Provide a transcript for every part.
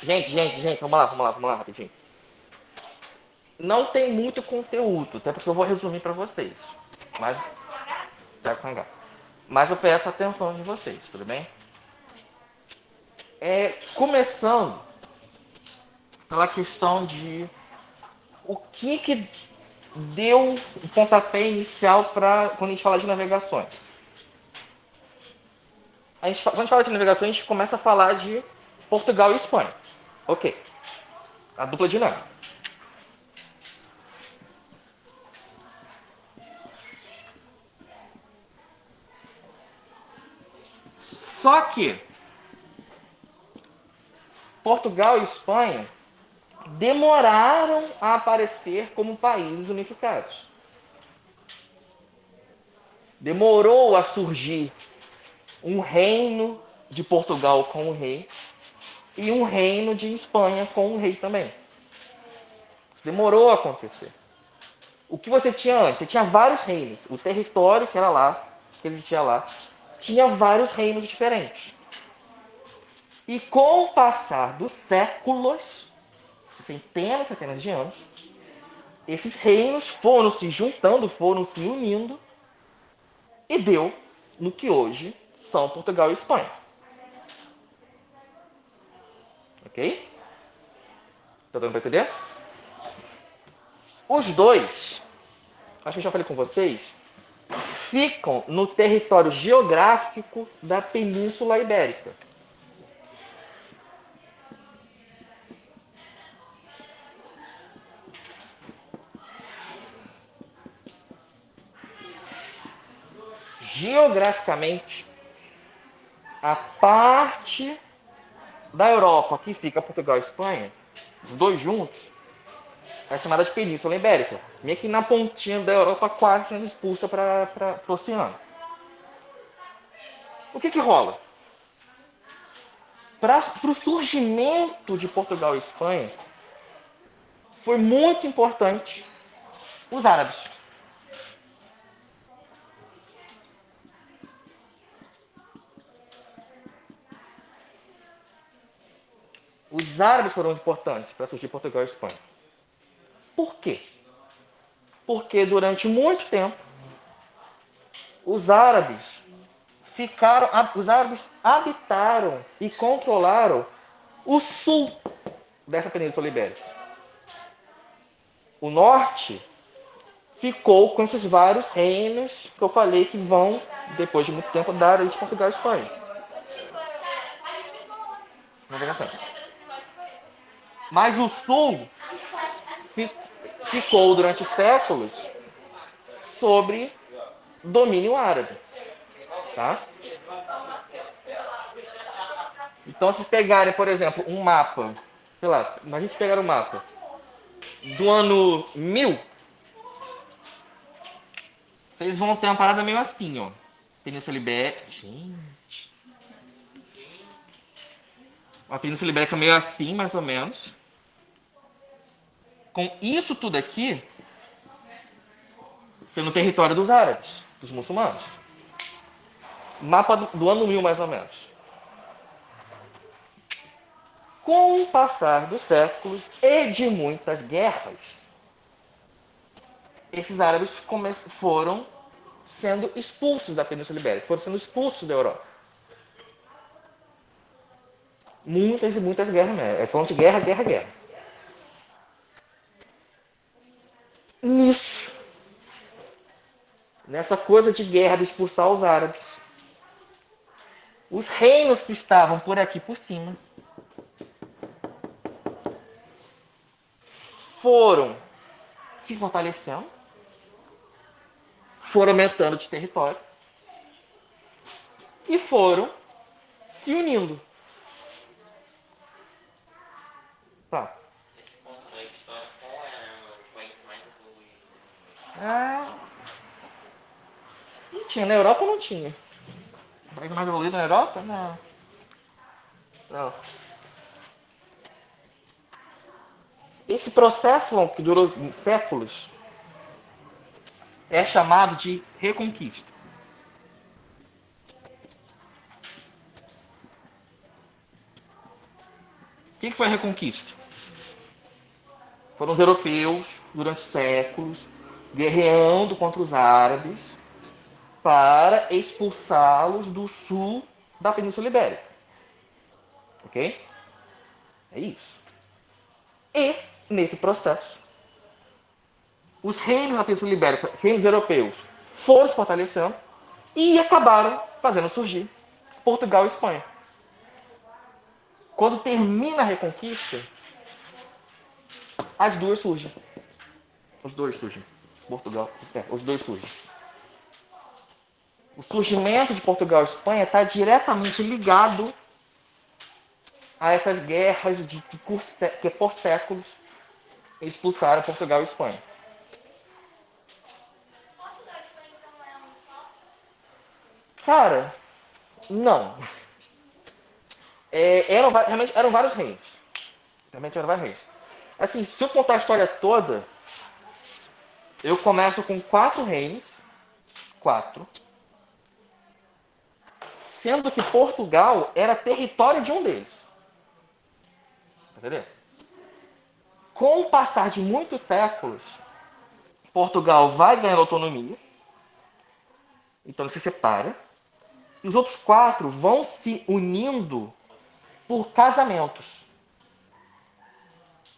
Gente, vamos lá, rapidinho. Não tem muito conteúdo, até porque eu vou resumir para vocês. Mas, mas eu peço a atenção de vocês, tudo bem? Começando pela questão de o que deu o pontapé inicial para quando a gente fala de navegações. Quando a gente fala de navegações, a gente começa a falar de Portugal e Espanha. Ok. A dupla dinâmica. Só que Portugal e Espanha demoraram a aparecer como países unificados. Demorou a surgir um reino de Portugal com o rei e um reino de Espanha com o rei também. Demorou a acontecer. O que você tinha antes? Você tinha vários reinos. O território que era lá, que existia lá, tinha vários reinos diferentes. E com o passar dos séculos, centenas e centenas de anos, esses reinos foram se juntando, foram se unindo e deu no que hoje são Portugal e Espanha. Ok? Tá dando para entender? Os dois, acho que eu já falei com vocês, ficam no território geográfico da Península Ibérica. Geograficamente, a parte da Europa que fica Portugal e Espanha, os dois juntos, é chamada de Península Ibérica. Meio que na pontinha da Europa, quase sendo expulsa para o oceano. O que rola? Para o surgimento de Portugal e Espanha, foi muito importante os árabes. Os árabes foram importantes para surgir Portugal e Espanha. Por quê? Porque durante muito tempo os árabes habitaram e controlaram o sul dessa Península Ibérica. O norte ficou com esses vários reinos que eu falei que vão, depois de muito tempo, dar de Portugal e Espanha. Navegação. Mas o sul ficou durante séculos sobre domínio árabe. Tá? Então, se pegarem, por exemplo, um mapa, sei lá, a gente pegar um mapa do ano 1000, vocês vão ter uma parada meio assim, ó. Península Ibérica. Gente. Uma Península Ibérica meio assim, mais ou menos. Com isso tudo aqui sendo território dos árabes, dos muçulmanos. Mapa do ano 1000, mais ou menos. Com o passar dos séculos e de muitas guerras, esses árabes foram sendo expulsos da Península Ibérica, foram sendo expulsos da Europa. Muitas e muitas guerras mesmo. É falando de guerra, guerra, guerra. Nisso, nessa coisa de guerra, de expulsar os árabes, os reinos que estavam por aqui por cima foram se fortalecendo, foram aumentando de território e foram se unindo. Tá. Esse ponto da história, qual é o país mais evoluído? Não tinha. Na Europa não tinha. O país mais evoluído na Europa? Não. Não. Esse processo que durou séculos é chamado de reconquista. O que foi a Reconquista? Foram os europeus, durante séculos, guerreando contra os árabes para expulsá-los do sul da Península Ibérica. Ok? É isso. E, nesse processo, os reinos da Península Ibérica, reinos europeus, foram se fortalecendo e acabaram fazendo surgir Portugal e Espanha. Quando termina a Reconquista, as duas surgem. Os dois surgem. Portugal, os dois surgem. O surgimento de Portugal e Espanha está diretamente ligado a essas guerras que por séculos expulsaram Portugal e Espanha. Cara, não. Realmente eram vários reis. Realmente eram vários reis. Assim, se eu contar a história toda, eu começo com 4 reis. 4. Sendo que Portugal era território de um deles. Entendeu? Com o passar de muitos séculos, Portugal vai ganhando autonomia. Então ele se separa. E os outros 4 vão se unindo por casamentos.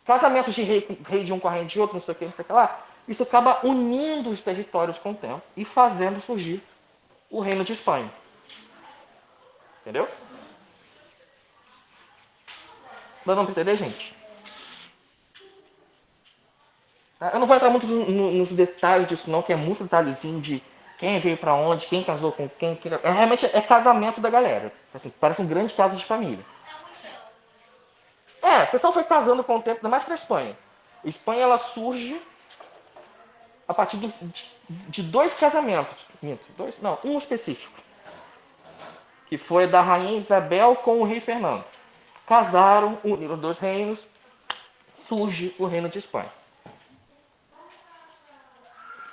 Casamentos de rei de um com a rainha de outro, não sei o que, não sei o que lá. Isso acaba unindo os territórios com o tempo e fazendo surgir o reino de Espanha. Entendeu? Dando para entender, gente? Eu não vou entrar muito nos detalhes disso, não, que é muito detalhezinho de quem veio para onde, quem casou com quem. Realmente é casamento da galera. Assim, parece um grande caso de família. O pessoal foi casando com o tempo, ainda mais para a Espanha. A Espanha ela surge a partir de 2 casamentos. Não, um específico. Que foi da rainha Isabel com o rei Fernando. Casaram, uniram 2 reinos, surge o reino de Espanha.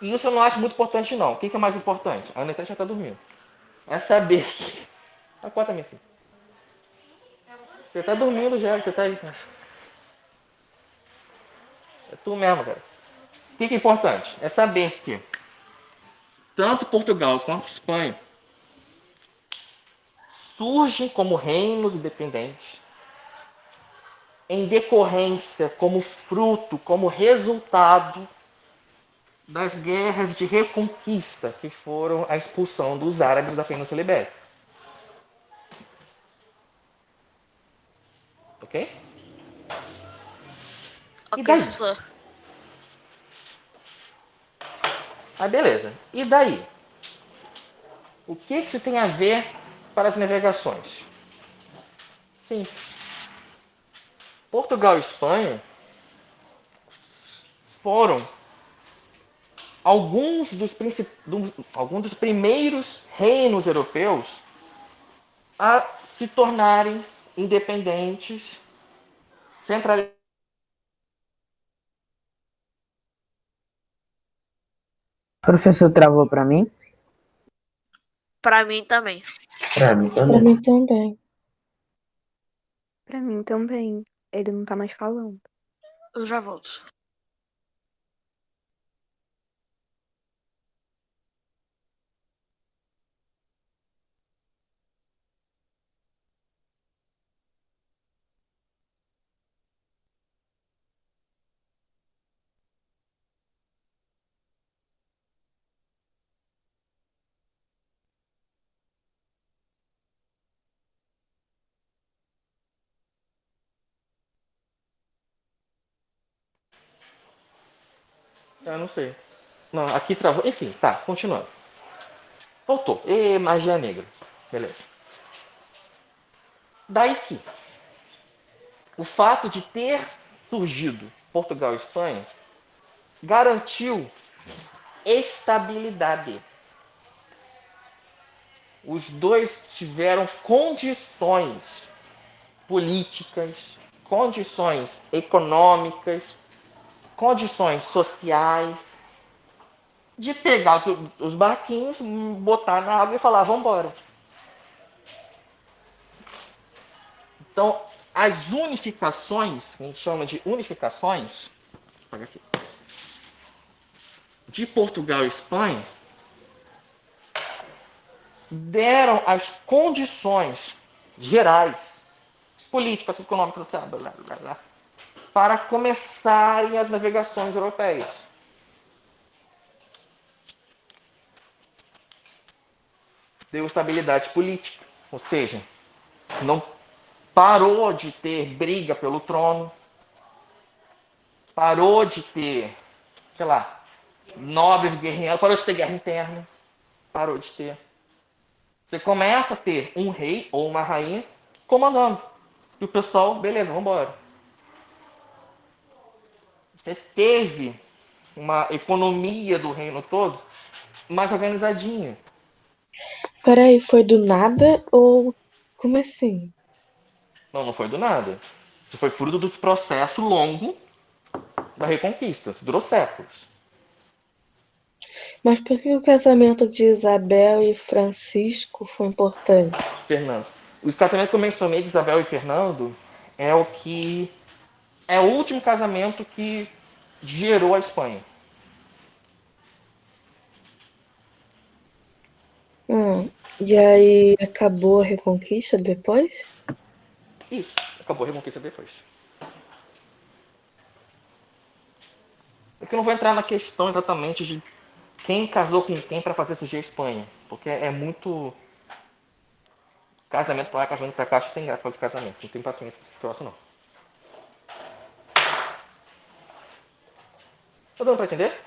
E isso eu não acho muito importante, não. O que é mais importante? A Ana já está dormindo. É saber. Acorda, minha filha. Você está dormindo já, você está aí. É tu mesmo, cara. O que é importante? É saber que tanto Portugal quanto Espanha surgem como reinos independentes em decorrência, como fruto, como resultado das guerras de reconquista que foram a expulsão dos árabes da Península Ibérica. Ok? E Ok, daí? professor. Beleza. E daí? O que isso tem a ver para as navegações? Simples. Portugal e Espanha foram alguns dos primeiros reinos europeus a se tornarem independentes, centralizados. O professor travou para mim? Pra mim também. Para mim Pra também. mim também. Pra mim também. Ele não tá mais falando. Eu já volto. Eu não sei. Não, aqui travou. Enfim, tá, continuando. Voltou. Magia negra. Beleza. Daí que o fato de ter surgido Portugal e Espanha garantiu estabilidade. Os dois tiveram condições políticas, condições econômicas, condições sociais de pegar os barquinhos, botar na água e falar, vamos embora. Então, as unificações, que a gente chama de unificações, de Portugal e Espanha, deram as condições gerais, políticas, econômicas, social, blá, blá, blá, para começarem as navegações europeias. Deu estabilidade política, ou seja, não parou de ter briga pelo trono, parou de ter, sei lá, nobres guerreando, parou de ter guerra interna, parou de ter. Você começa a ter um rei ou uma rainha comandando. E o pessoal, beleza, vamos embora. Você teve uma economia do reino todo mais organizadinha. Peraí, foi do nada ou como assim? Não, não foi do nada. Isso foi fruto do processo longo da Reconquista. Isso durou séculos. Mas por que o casamento de Isabel e Francisco foi importante? Fernando. O casamento que eu mencionei de Isabel e Fernando é o que é o último casamento que gerou a Espanha. E aí acabou a Reconquista depois? Isso. Acabou a Reconquista depois. Porque eu não vou entrar na questão exatamente de quem casou com quem para fazer surgir a Espanha. Porque é muito casamento para lá, casamento para cá, acho sem graça falar de casamento. Não tenho paciência para isso, não. Tá dando para entender?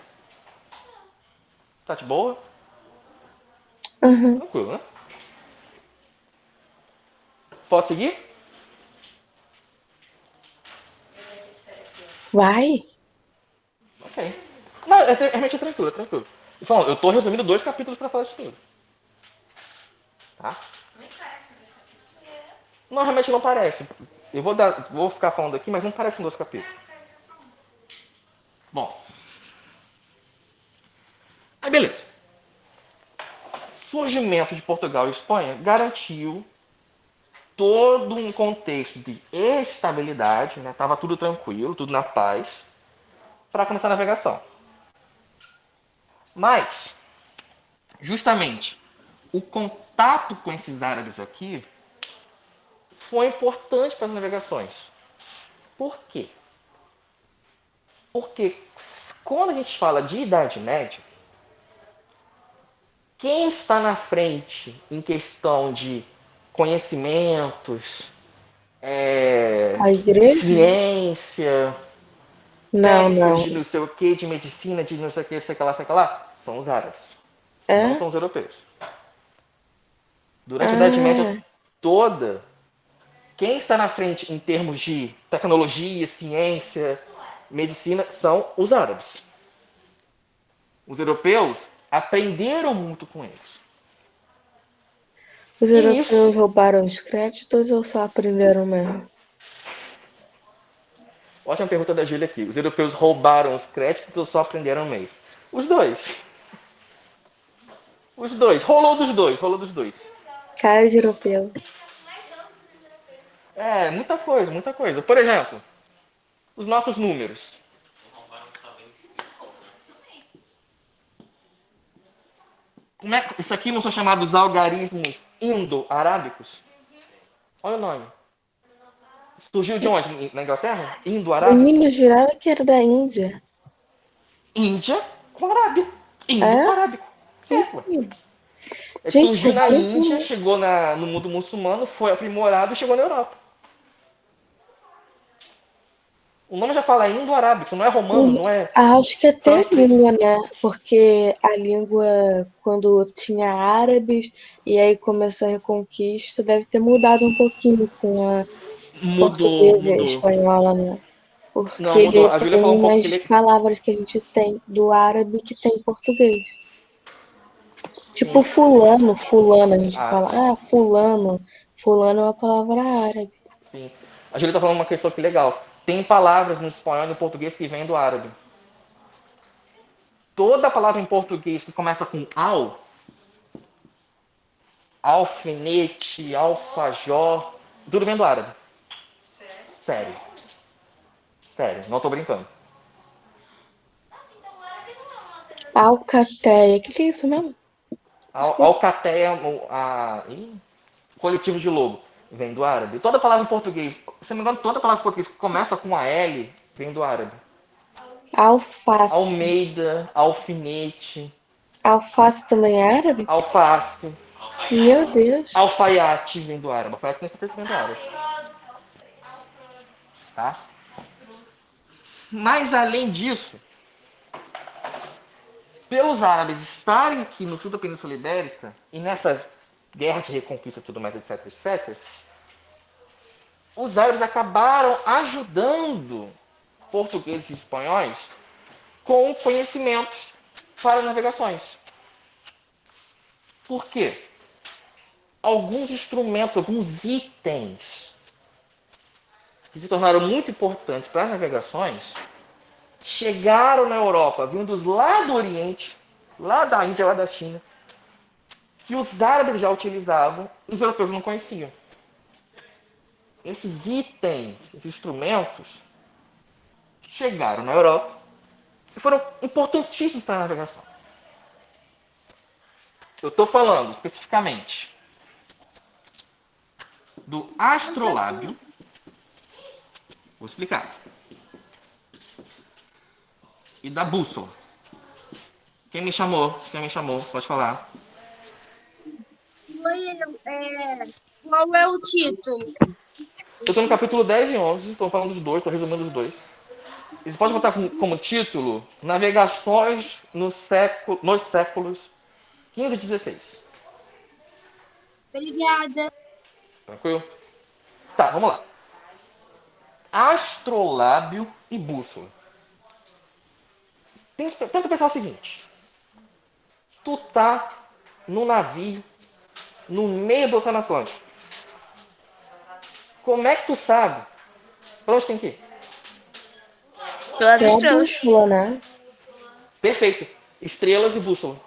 Tá de boa? Aham. Tranquilo, né? Pode seguir? Vai? Ok. Não, realmente é tranquilo, é tranquilo. E falando, eu tô resumindo 2 capítulos para falar isso tudo. Tá? Não, realmente não parece. Eu vou ficar falando aqui, mas não parecem 2 capítulos. Bom. Aí beleza. Surgimento de Portugal e Espanha garantiu todo um contexto de estabilidade, né? Tava tudo tranquilo, tudo na paz, para começar a navegação. Mas, justamente, o contato com esses árabes aqui foi importante para as navegações. Por quê? Porque quando a gente fala de Idade Média, quem está na frente em questão de conhecimentos, A igreja? ciência, Não, técnicas não. de não sei o que, de medicina, de não sei o que, sei que lá, são os árabes, não É? são os europeus. Durante a Idade Média Ah, toda, quem está na frente em termos de tecnologia, ciência, medicina, são os árabes. Os europeus aprenderam muito com eles. os E europeus nisso, roubaram os créditos ou só aprenderam mesmo? ótima pergunta da Júlia aqui. Os europeus roubaram os créditos ou só aprenderam mesmo? Os dois. Os dois. Rolou dos dois, rolou dos dois. Cara de europeu. Muita coisa, muita coisa. Por exemplo, os nossos números. Isso aqui não são chamados algarismos indo-arábicos? Olha o nome. Surgiu de onde? Na Inglaterra? Indo-arábico? Menino, eu jurava que era da Índia. Índia com Arábia. É? Indo-arábico. Ué. Gente, Surgiu na roubaram Índia, tudo. chegou no mundo muçulmano, foi aprimorado e chegou na Europa. O nome já fala indo-arábico, não é romano, não é Acho que até a língua, francês. né? Porque a língua, quando tinha árabes e aí começou a Reconquista, deve ter mudado um pouquinho com a Mudou, portuguesa e mudou. espanhola, né? Não, mudou. Porque A Júlia tem falou um pouco que umas ele. palavras que a gente tem do árabe que tem em português. Tipo Sim. fulano, fulano, a gente Ah, fala, tá. fulano. Fulano é uma palavra árabe. Sim. A Júlia tá falando uma questão que legal. Tem palavras no espanhol e no português que vêm do árabe. Toda palavra em português que começa com alfinete, alfajor, tudo vem do árabe. Sério. Sério, não tô brincando. Alcateia. O que é isso mesmo? Alcateia, coletivo de lobo, vem do árabe. Toda palavra em português, se não me engano, toda palavra em português que começa com a L, vem do árabe. Alface. Almeida, alfinete, Alface também é árabe? alface, Meu Deus. alfaiate vem do árabe. Alfaiate tem certeza que vem do árabe. Tá? Mas além disso, pelos árabes estarem aqui no sul da Península Ibérica e nessa guerra de reconquista e tudo mais, etc, etc, os árabes acabaram ajudando portugueses e espanhóis com conhecimentos para navegações. Por quê? Alguns instrumentos, alguns itens que se tornaram muito importantes para as navegações chegaram na Europa, vindos lá do Oriente, lá da Índia, lá da China, que os árabes já utilizavam e os europeus não conheciam. Esses itens, esses instrumentos, chegaram na Europa e foram importantíssimos para a navegação. Eu estou falando especificamente do astrolábio. Vou explicar. E da bússola. Quem me chamou? Quem me chamou? Pode falar. Qual é o título? Eu estou no capítulo 10 e 11, estou falando dos dois, estou resumindo os dois. E você pode botar como título Navegações nos séculos 15 e 16. Obrigada. Tranquilo? Tá, vamos lá. Astrolábio e bússola. Tenta pensar o seguinte. Tu tá no navio, no meio do Oceano Atlântico. Como é que tu sabe pra onde tem que ir? Pelas É a estrelas. bússola, né? Perfeito. Estrelas e bússola.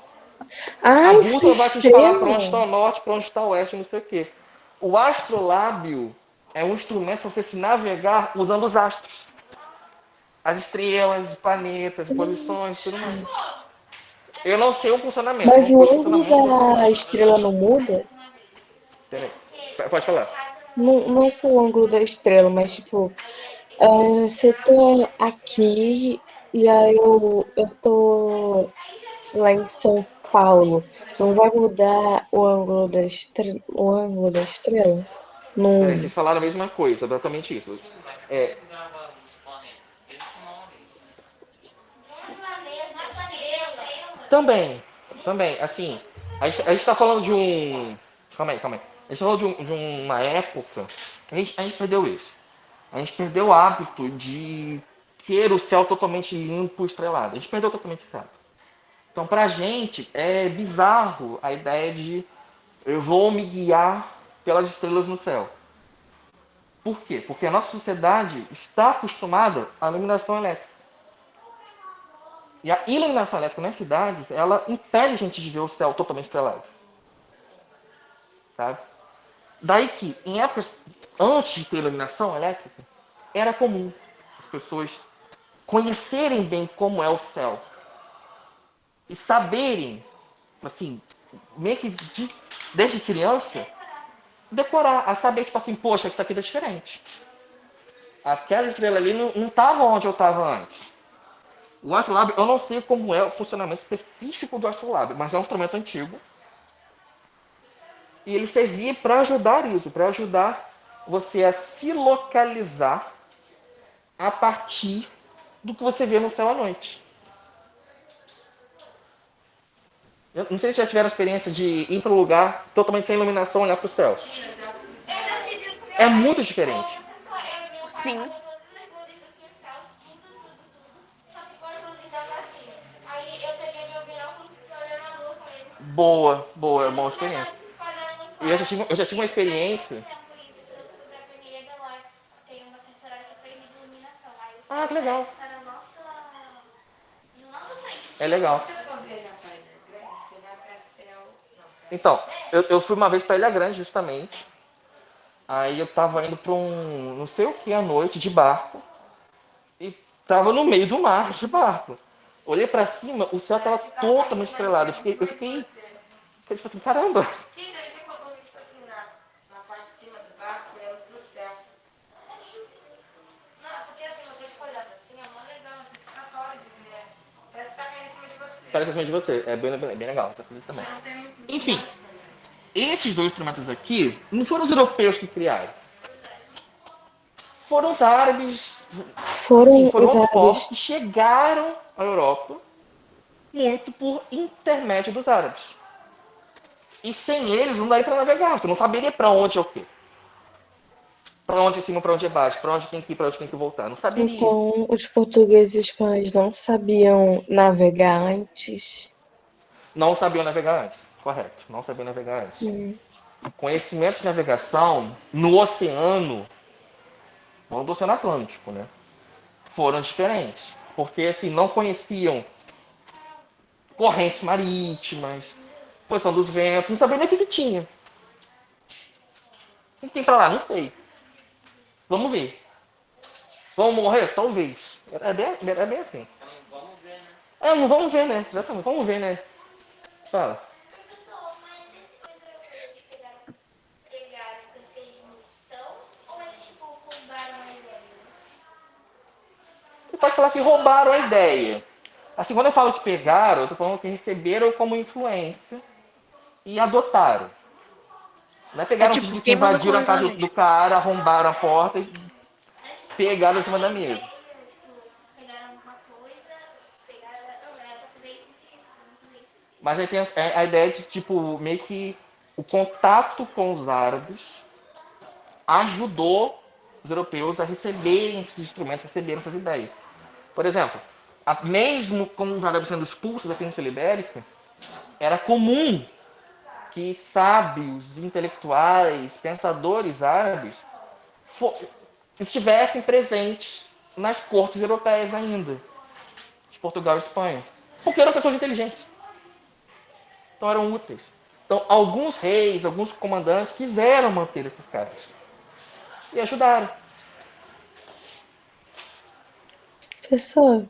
A Ah, isso é bússola vai te falar para onde está estrela. o norte, para onde está o oeste, não sei o quê. O astrolábio é um instrumento para você se navegar usando os astros. As estrelas, os planetas, posições, tudo mais. Eu não sei o funcionamento, não Mas o conheço o ângulo funcionamento do da astrolábio. estrela não muda? Entendeu? Pode falar. Não, não com o ângulo da estrela, mas tipo, se eu tô aqui e aí eu tô lá em São Paulo, não vai mudar o ângulo da estrela? Peraí, Não. vocês falaram a mesma coisa, exatamente isso. É, também, também, assim, a gente tá falando de um. Calma aí, calma aí. A gente tá falando de uma época. A gente perdeu isso. A gente perdeu o hábito de ter o céu totalmente limpo e estrelado. A gente perdeu totalmente esse hábito. Então, pra gente, é bizarro a ideia de eu vou me guiar pelas estrelas no céu. Por quê? Porque a nossa sociedade está acostumada à iluminação elétrica. E a iluminação elétrica nas cidades, ela impede a gente de ver o céu totalmente estrelado. Sabe? Daí que, em épocas antes de ter iluminação elétrica, era comum as pessoas conhecerem bem como é o céu e saberem, assim, meio que desde criança, decorar, a saber, tipo assim, poxa, isso aqui tá diferente. Aquela estrela ali não estava onde eu estava antes. O astrolábio, eu não sei como é o funcionamento específico do astrolábio, mas é um instrumento antigo. E ele servia para ajudar isso, para ajudar você a se localizar a partir do que você vê no céu à noite. Eu não sei se já tiveram a experiência de ir para um lugar totalmente sem iluminação e olhar para o céu. É muito diferente. Sim. Boa, boa, é uma boa experiência. E eu já tive uma experiência. Ah, que legal. É legal. Então, eu fui uma vez para Ilha Grande, justamente. Aí eu tava indo pra um não sei o que à noite de barco e tava no meio do mar de barco. Olhei pra cima, o céu tava totalmente estrelado. Eu fiquei tipo assim, caramba. Parece acima de você. É bem legal, tá fazendo isso também. Enfim, esses dois instrumentos aqui não foram os europeus que criaram. Foram os árabes, enfim, Foram foram os outros povos árabes. que chegaram à Europa muito por intermédio dos árabes. E sem eles não daria para navegar. Você não saberia para onde é o quê. Para onde é cima, para onde é baixo, para onde tem que ir, para onde tem que voltar. Não saberia. Então, os portugueses e espanhóis não sabiam navegar antes. Não sabiam navegar antes. Correto. Não sabiam navegar antes. Hum. Conhecimentos de navegação no oceano, não do Oceano Atlântico, né? Foram diferentes. Porque assim, não conheciam correntes marítimas, posição dos ventos, não sabia nem o que tinha. O que tem pra lá? Não sei. Vamos ver. Vamos morrer? Talvez. É bem assim. Não vamos ver, né? Exatamente, vamos ver, né? Fala. Você pode falar que roubaram a ideia. Assim, quando eu falo que pegaram, eu tô falando que receberam como influência e adotaram. Não é É pegaram tipo, que quem mandou invadiram a colonizar a casa do gente? cara, arrombaram a porta e pegaram em cima da mesa. Mas aí tem a ideia de, tipo, meio que o contato com os árabes ajudou os europeus a receberem esses instrumentos, receberem essas ideias. Por exemplo, mesmo com os árabes sendo expulsos da Península Ibérica, era comum que sábios, intelectuais, pensadores árabes estivessem presentes nas cortes europeias ainda, de Portugal e Espanha, porque eram pessoas inteligentes, então eram úteis. Então, alguns reis, alguns comandantes quiseram manter esses caras e ajudaram. Professor,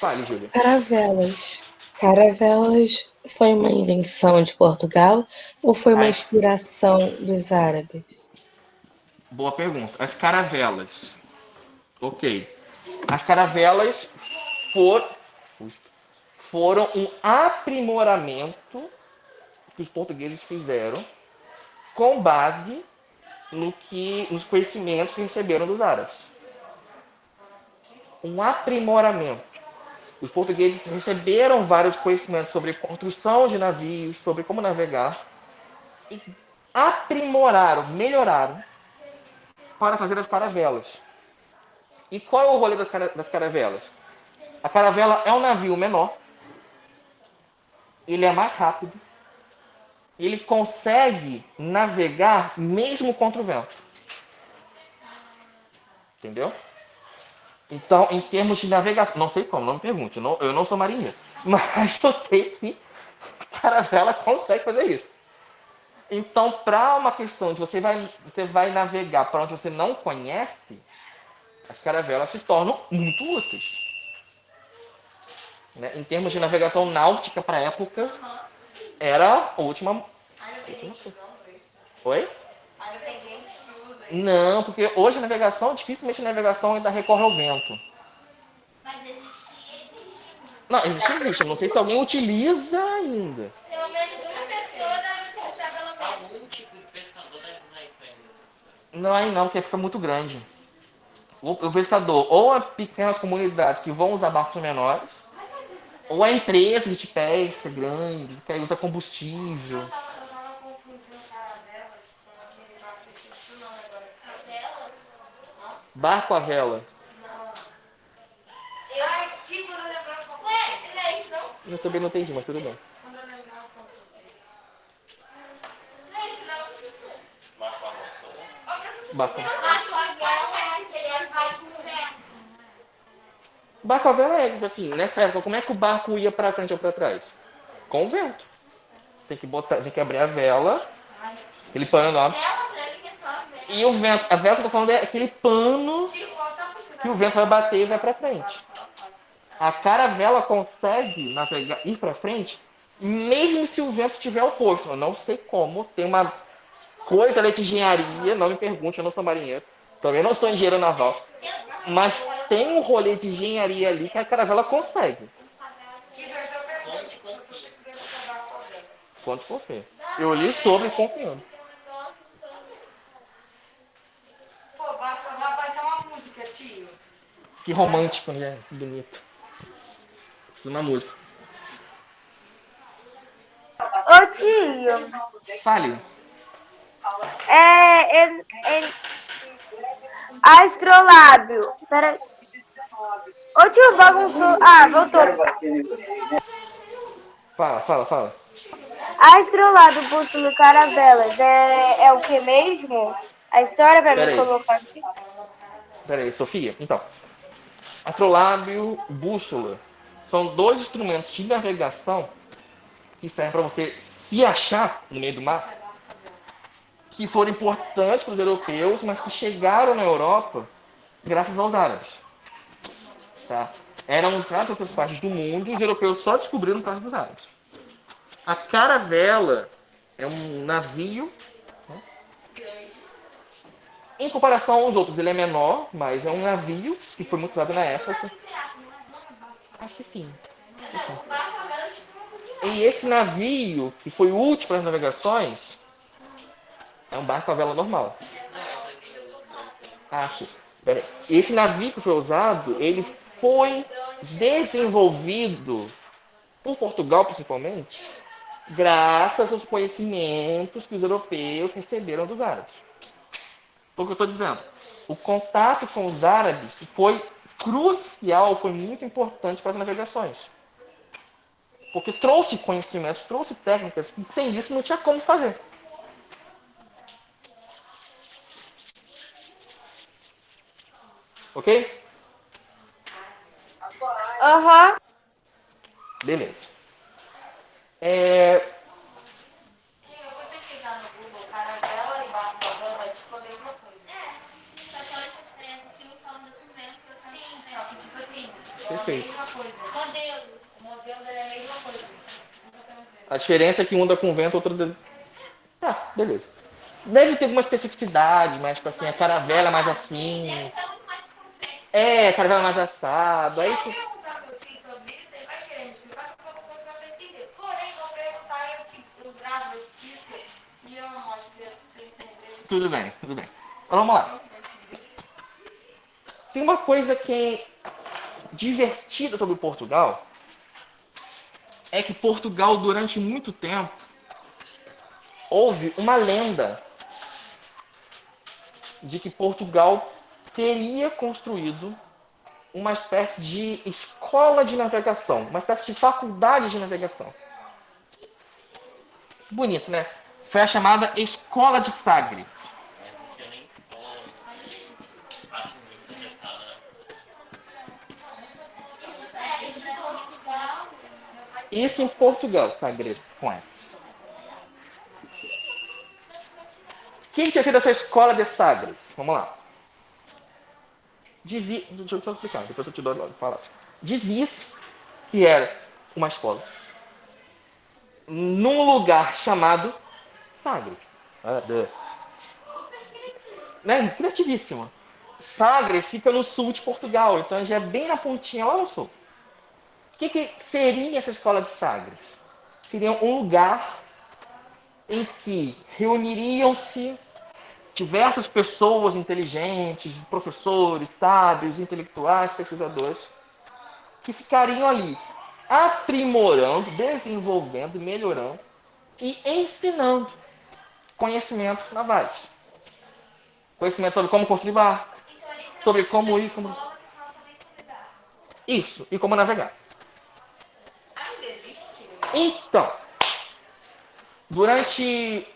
Fale, Júlia. caravelas. Caravelas foi uma invenção de Portugal ou foi uma Ai, inspiração dos árabes? boa pergunta. As caravelas. Ok. As caravelas for, foram um aprimoramento que os portugueses fizeram com base nos conhecimentos que receberam dos árabes. Um aprimoramento. Os portugueses receberam vários conhecimentos sobre construção de navios, sobre como navegar, e aprimoraram, melhoraram para fazer as caravelas. E qual é o rolê das caravelas? A caravela é um navio menor, ele é mais rápido, ele consegue navegar mesmo contra o vento. Entendeu? Então, em termos de navegação, não sei como, não me pergunte, eu não sou marinheiro, mas eu sei que a caravela consegue fazer isso. Então, para uma questão de você vai navegar para onde você não conhece, as caravelas se tornam muito úteis. Né? Em termos de navegação náutica para a época, era a última. Oi? Não, porque hoje a navegação, dificilmente a navegação ainda recorre ao vento. Não, existe. Não sei se alguém utiliza ainda. Não, aí não, porque fica muito grande. O pescador, ou é pequenas comunidades que vão usar barcos menores, ou a empresa de pesca grande, que usa combustível. Barco à vela. Eu também não entendi, mas tudo bem. Barco. Barco à vela é, assim, nessa época, como é que o barco ia pra frente ou pra trás? Com o vento. Tem que abrir a vela, ele parando lá. E o vento, a vela que eu tô falando é aquele pano que o vento vai bater e vai para frente. A caravela consegue navegar, ir para frente, mesmo se o vento estiver oposto. Eu não sei como, tem uma coisa ali de engenharia, não me pergunte, eu não sou marinheiro, também não sou engenheiro naval, mas tem um rolê de engenharia ali que a caravela consegue. Fonte confia. Eu li sobre confiando. Que romântico, né? Que bonito. Preciso de uma música. Ô tio, Fale. é astrolábio. Peraí. Ô tio, bagunçou. Ah, voltou. Fala. Astrolábio, bússola, caravelas. É o que mesmo? A história pra mim colocar aqui? Pera aí, Sofia. Então, astrolábio, bússola são dois instrumentos de navegação que servem para você se achar no meio do mar, que foram importantes para os europeus, mas que chegaram na Europa graças aos árabes. Tá? Eram usados em outras partes do mundo e os europeus só descobriram por causa dos árabes. A caravela é um navio, né? Em comparação aos outros, ele é menor, mas é um navio que foi muito usado na época. Acho que sim. E esse navio, que foi útil para as navegações, é um barco a vela normal. Ah, sim. Pera aí. Esse navio que foi usado, ele foi desenvolvido por Portugal, principalmente, graças aos conhecimentos que os europeus receberam dos árabes. Foi o que eu estou dizendo. O contato com os árabes foi crucial, foi muito importante para as navegações. Porque trouxe conhecimentos, trouxe técnicas que sem isso não tinha como fazer. Ok? Aham. Beleza. Perfeito. A diferença é que um anda com vento, outro... Ah, beleza. Deve ter alguma especificidade, mas tipo assim, a caravela é mais assim. A caravela é mais assado. Aí tudo bem. Mas vamos lá. Tem uma coisa que é divertida sobre Portugal, é que Portugal, durante muito tempo, houve uma lenda de que Portugal teria construído uma espécie de escola de navegação, uma espécie de faculdade de navegação. Bonito, né? Foi a chamada Escola de Sagres. Isso em Portugal, Sagres, com S. Quem tinha feito essa Escola de Sagres? Vamos lá. Dizia, deixa eu só explicar, depois eu te dou a palavra. Dizia-se que era uma escola num lugar chamado Sagres. Né? Criativíssimo. Sagres fica no sul de Portugal, então já é bem na pontinha lá no sul. O que seria essa escola de Sagres? Seria um lugar em que reuniriam-se diversas pessoas inteligentes, professores, sábios, intelectuais, pesquisadores, que ficariam ali aprimorando, desenvolvendo, melhorando e ensinando conhecimentos navais. Conhecimento sobre como construir barco, sobre como ir, como... Isso, e como navegar. Então, durante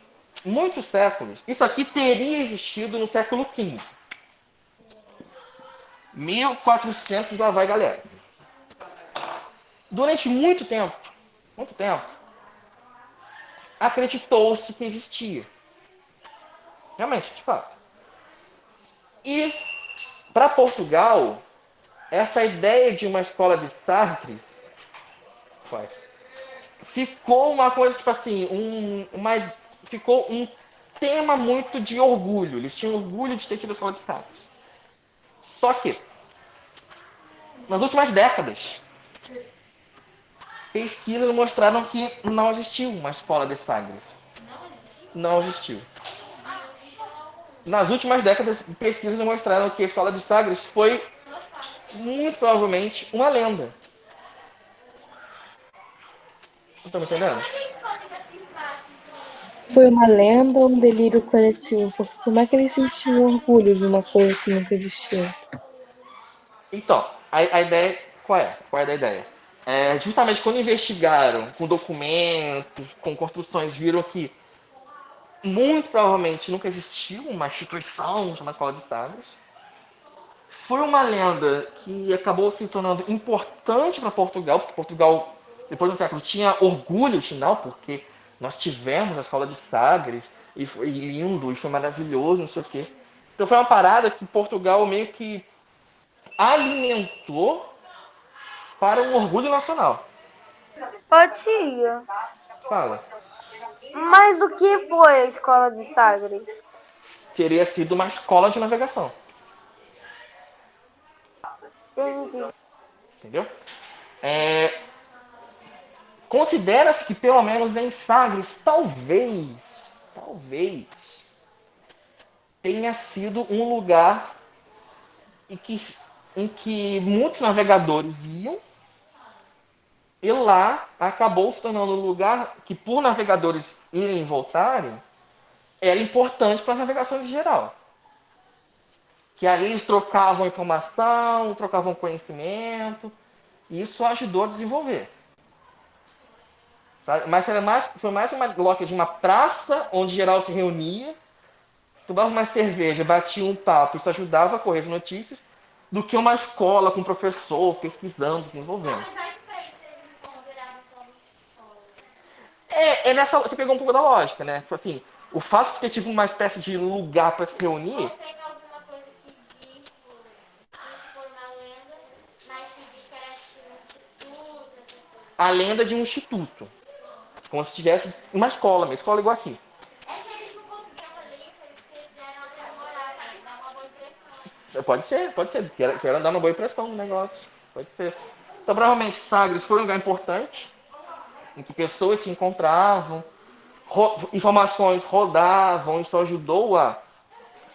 muitos séculos, isso aqui teria existido no século XV. 1400 lá vai, galera. Durante muito tempo, acreditou-se que existia. Realmente, de fato. E para Portugal, essa ideia de uma escola de Sagres ficou uma coisa, tipo assim, ficou um tema muito de orgulho. Eles tinham orgulho de ter tido a escola de Sagres. Só que, nas últimas décadas, pesquisas mostraram que não existiu uma escola de Sagres. Não existiu. Nas últimas décadas, pesquisas mostraram que a escola de Sagres foi, muito provavelmente, uma lenda. Estão me entendendo? Foi uma lenda ou um delírio coletivo? Porque como é que eles sentiam orgulho de uma coisa que nunca existiu? Então, a ideia, qual é? Qual é a ideia? Justamente quando investigaram com documentos, com construções, viram que muito provavelmente nunca existiu uma instituição chamada Escola de Sagres. Foi uma lenda que acabou se tornando importante para Portugal, porque Portugal, depois do século, tinha orgulho final, porque nós tivemos a Escola de Sagres, e foi lindo, e foi maravilhoso, não sei o quê. Então foi uma parada que Portugal meio que alimentou para um orgulho nacional. Ô tio, Fala. mas o que foi a escola de Sagres? Teria sido uma escola de navegação. Entendi. Entendeu? Considera-se que pelo menos em Sagres, talvez, tenha sido um lugar em que muitos navegadores iam, e lá acabou se tornando um lugar que, por navegadores irem e voltarem, era importante para as navegações em geral. Que ali eles trocavam informação, trocavam conhecimento, e isso ajudou a desenvolver. Sabe? Mas foi mais uma loja de uma praça onde geral se reunia, tomava uma cerveja, batia um papo, isso ajudava a correr as notícias, do que uma escola com professor pesquisando, desenvolvendo. Você pegou um pouco da lógica, né? Tipo assim, o fato de ter tido uma espécie de lugar para se reunir. A lenda de um instituto. Como se tivesse uma escola igual aqui. Pode ser. Quero dar uma boa impressão no negócio. Pode ser. Então, provavelmente, Sagres foi um lugar importante, em que pessoas se encontravam, informações rodavam, isso ajudou a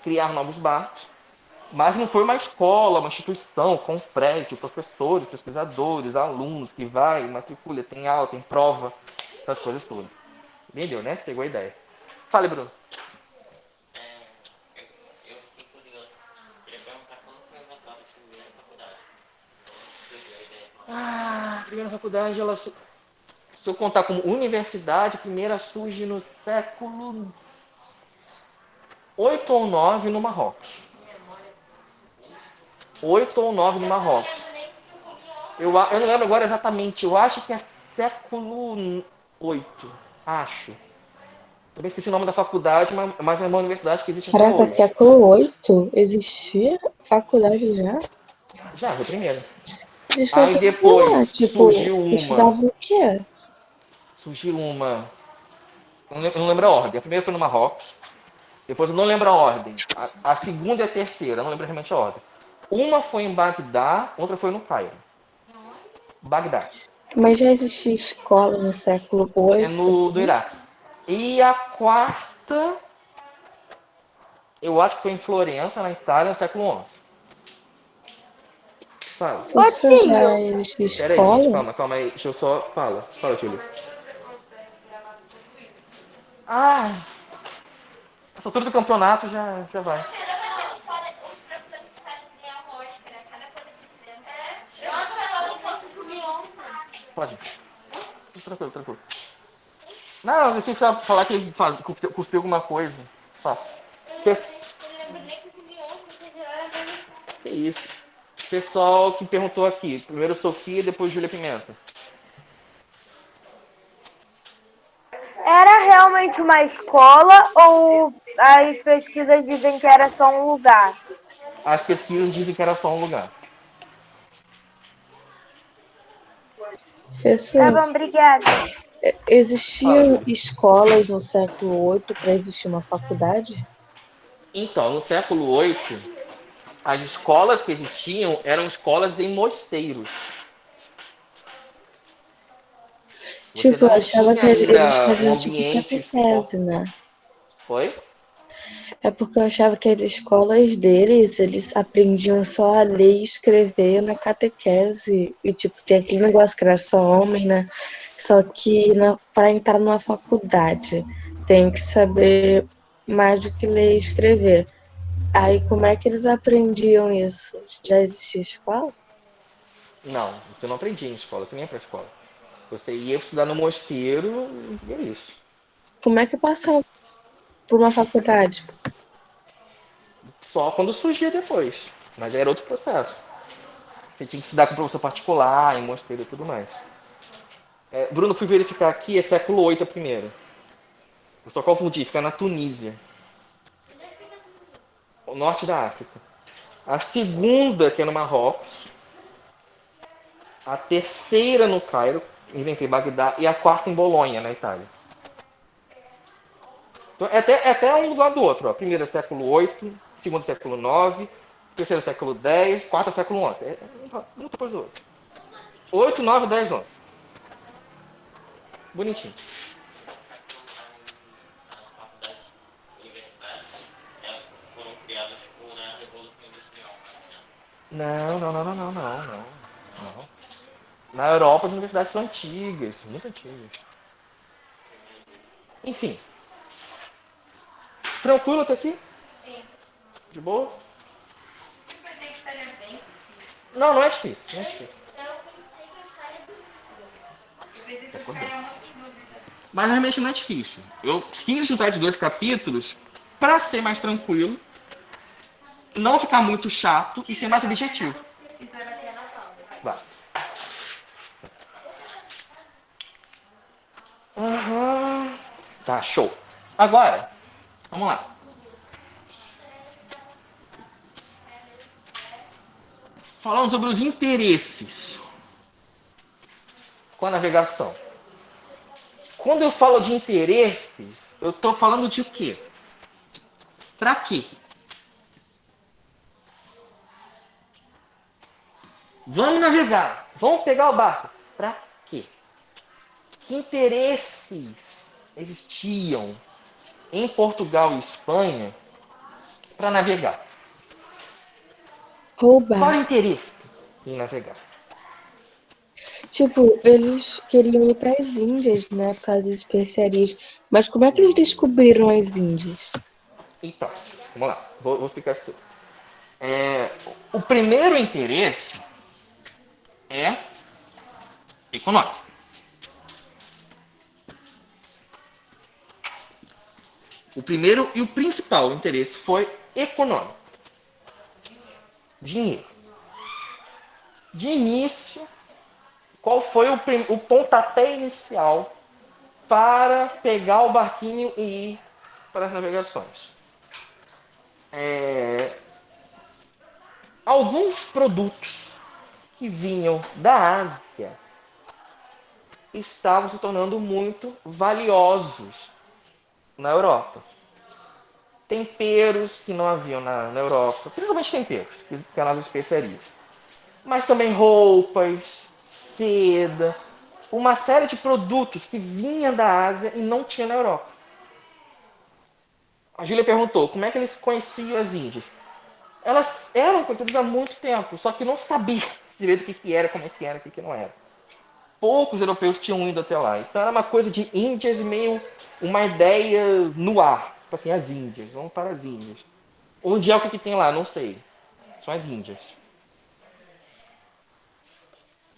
criar novos barcos. Mas não foi uma escola, uma instituição com prédio, professores, pesquisadores, alunos que vai, matricula, tem aula, tem prova, essas coisas todas. Entendeu, né? Pegou a ideia. Fale, Bruno. Primeira faculdade, se eu contar como universidade, a primeira surge no século 8 ou 9 no Marrocos. 8 ou 9 no Marrocos. Eu não lembro agora exatamente, eu acho que é século 8, acho. Também esqueci o nome da faculdade, mas é uma universidade que existe até Caraca, hoje. século VIII? Existia faculdade já? Já, foi a primeira. Eles Aí faziam depois lá, tipo, surgiu uma. estudavam o quê? Surgiu uma. Eu não lembro a ordem. A primeira foi no Marrocos. Depois eu não lembro a ordem. A segunda e a terceira, eu não lembro realmente a ordem. Uma foi em Bagdá, outra foi no Cairo. Bagdá. Mas já existia escola no século É VIII? no Iraque. E a quarta, eu acho que foi em Florença, na Itália, no século XI. Fala. Ô Isso já tio, existia Pera aí, gente, escola? calma aí. Deixa eu só. Fala, Júlio. Ah, essa altura do campeonato já vai. Pode. Tranquilo. Não, deixa eu só falar que ele cuspiu alguma coisa. Fácil. Que isso. Pessoal que perguntou aqui. Primeiro Sofia, depois Júlia Pimenta. era realmente uma escola ou as pesquisas dizem que era só um lugar? as pesquisas dizem que era só um lugar. Tá Professor, bom, obrigada. Fala, existiam Júlia. escolas no século VIII para existir uma faculdade? Então, no século VIII, as escolas que existiam eram escolas em mosteiros. Você Tipo, eu não achava tinha que eles ainda um faziam tipo ambiente. catequese, né? Foi? É porque eu achava que as escolas deles, eles aprendiam só a ler e escrever na catequese. E, tipo, tem aquele negócio que era só homem, né? Só que para entrar numa faculdade, tem que saber mais do que ler e escrever. Aí, como é que eles aprendiam isso? Já existia escola? Não, você não aprendia em escola, você nem ia pra escola. Você ia estudar no mosteiro e é isso. Como é que passava por uma faculdade? Só quando surgia depois. Mas era outro processo. Você tinha que estudar com professor particular, em mosteiro e tudo mais. Bruno, fui verificar aqui, é século VIII a primeira. Eu só confundi, fica na Tunísia, o norte da África. A segunda, que é no Marrocos. A terceira no Cairo, inventei Bagdá. E a quarta em Bolonha, na Itália. Então, é até um do lado do outro. Ó. Primeiro é século VIII, segundo século IX, terceiro século X, quarto século XI. Um depois do outro. 8, 9, 10, 11. Bonitinho. Não, não, não, não, não, não, não. Não. Na Europa as universidades são antigas, muito antigas. Enfim. Tranquilo até aqui? De boa? Não, não é difícil. Não é difícil. Mas realmente não é difícil. Eu quis juntar esses dois capítulos para ser mais tranquilo, não ficar muito chato e ser mais objetivo. Vai. Uhum. Tá, show. Agora, vamos lá. Falando sobre os interesses com a navegação. Quando eu falo de interesses, eu estou falando de o quê? Para quê? Vamos navegar. Vamos pegar o barco. Para quê? Que interesses existiam em Portugal e Espanha para navegar? Qual é o Roubar. interesse em navegar? Tipo, eles queriam ir para as Índias, né, por causa das especiarias. Mas como é que eles descobriram as Índias? Então, vamos lá. Vou explicar isso tudo. O primeiro interesse é econômico. O primeiro e o principal interesse foi econômico. Dinheiro. De início, qual foi o pontapé inicial para pegar o barquinho e ir para as navegações? Alguns produtos que vinham da Ásia estavam se tornando muito valiosos na Europa. Temperos que não haviam na Europa, principalmente temperos, que eram as especiarias. Mas também roupas, seda, uma série de produtos que vinham da Ásia e não tinha na Europa. A Júlia perguntou como é que eles conheciam as Índias. Elas eram conhecidas há muito tempo, só que não sabiam direito o que era, como é que era, o que não era. Poucos europeus tinham ido até lá. Então era uma coisa de Índias, meio uma ideia no ar. Tipo assim, as Índias, vamos para as Índias. Onde é o que tem lá? Não sei. São as Índias.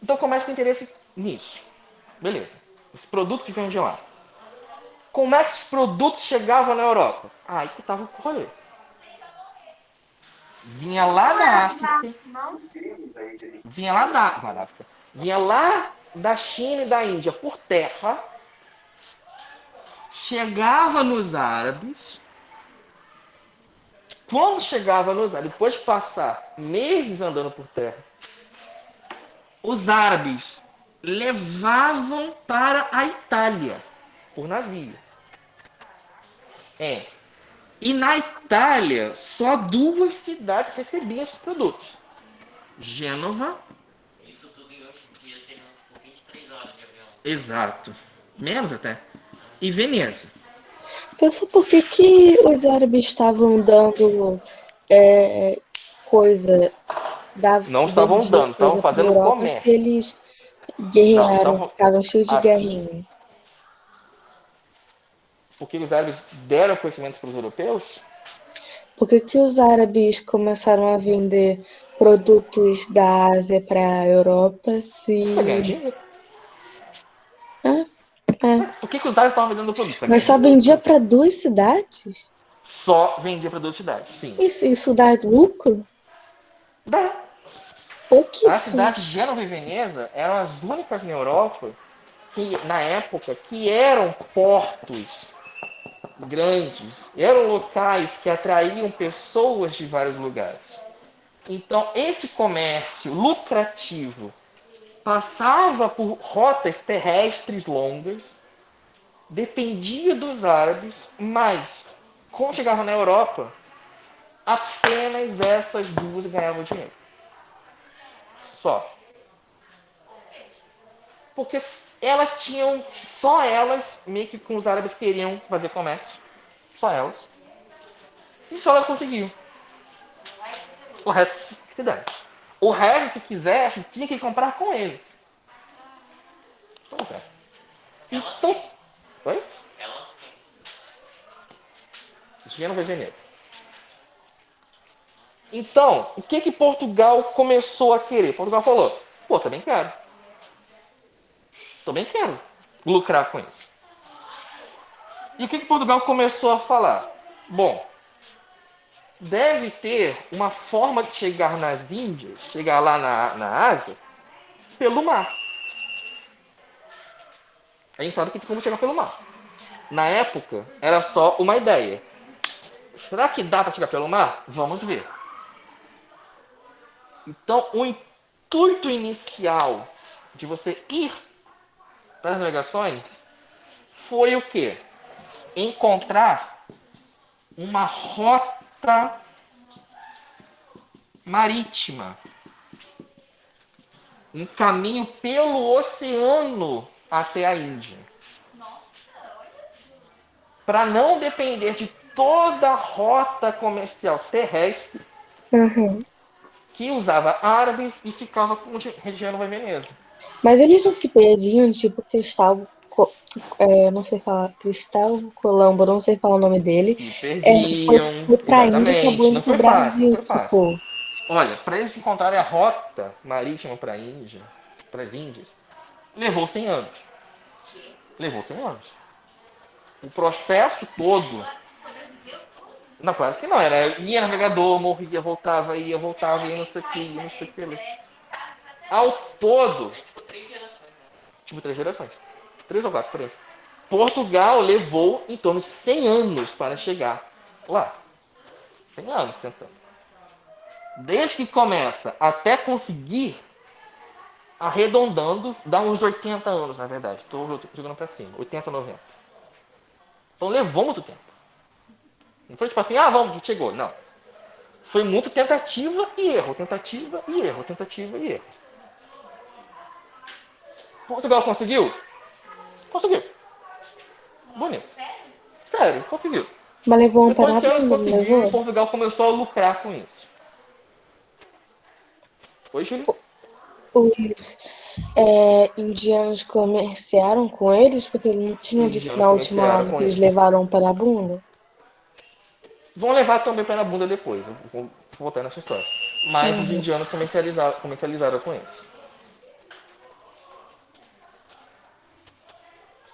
Então começa com interesse nisso. Beleza. Os produtos que vêm de lá. Como é que os produtos chegavam na Europa? Aí que estava o rolê. Vinha lá da África. Vinha lá da África. Vinha lá da China e da Índia por terra. Chegava nos árabes. Quando chegava nos árabes, depois de passar meses andando por terra, os árabes levavam para a Itália por navio. E na Itália, só 2 cidades recebiam esses produtos. Gênova. Isso tudo em hoje em dia seriam 23 horas de avião. Exato. Menos até. E Veneza. Pensa por que os árabes estavam dando coisa Não estavam vendia dando, estavam coisa para a fazendo Europa se comércio. eles Não, guerrearam, estavam ficavam cheios de aqui. guerrinha. Porque os árabes deram conhecimento para os europeus? Por que os árabes começaram a vender produtos da Ásia para a Europa Para ganhar se... dinheiro. É. Por que os árabes estavam vendendo produtos? Para ganhar Mas só dinheiro. vendia para 2 cidades? Só vendia para 2 cidades, sim. Isso dá lucro? Dá. As Pouquíssimo. cidades de Gênova e Veneza eram as únicas na Europa que, na época, que eram portos grandes, eram locais que atraíam pessoas de vários lugares. Então, esse comércio lucrativo passava por rotas terrestres longas, dependia dos árabes, mas, quando chegava na Europa, apenas essas 2 ganhavam dinheiro. Só. Porque elas tinham, só elas, meio que com os árabes queriam fazer comércio. Só elas. E só elas conseguiam. O resto que se dane. O resto, se quisesse, tinha que comprar com eles. Pois é. Então. Oi? Gênova e Veneza. Então, o que Portugal começou a querer? Portugal falou, pô, também quero. Também quero lucrar com isso. E o que Portugal começou a falar? Bom, deve ter uma forma de chegar nas Índias, chegar lá na Ásia, pelo mar. A gente sabe que tem como chegar pelo mar. Na época, era só uma ideia. Será que dá para chegar pelo mar? Vamos ver. Então, o intuito inicial de você ir para as navegações foi o quê? Encontrar uma rota marítima. Um caminho pelo oceano até a Índia. Para não depender de toda a rota comercial terrestre que usava árabes e ficava com Gênova e Veneza. Mas eles não se perdiam, tipo, não sei falar, Cristóvão Colombo, não sei falar o nome dele. Se perdiam, Foi pra Índia e exatamente. acabou indo Não pro foi fácil, não Brasil, foi fácil. tipo. Olha, para eles encontrarem a rota marítima para a Índia, para as Índias, levou 100 anos. Levou 100 anos. O processo todo. Não, claro que não. Era ia navegador, morria, voltava, ia, não sei o que, não sei o que. Ao todo. Tipo 3 gerações. 3 ou 4, por aí. Portugal levou em torno de 100 anos para chegar lá. 100 anos tentando. Desde que começa até conseguir, arredondando, dá uns 80 anos, na verdade. Estou jogando para cima. 80, 90. Então levou muito tempo. Não foi tipo assim, vamos, chegou. Não. Foi muito tentativa e erro. Tentativa e erro. Tentativa e erro. Portugal conseguiu? Conseguiu. Bonito. Sério, conseguiu. Mas levou Depois de 100 anos não conseguiu levou? e Portugal começou a lucrar com isso. Oi, Júlio? Os indianos comerciaram com eles, porque ele não tinha dito Indianos na última comerciaram aula com que eles eles. levaram pela bunda. Vão levar também pé na bunda depois. Eu vou voltar nessa história. Mas os indianos comercializaram com eles.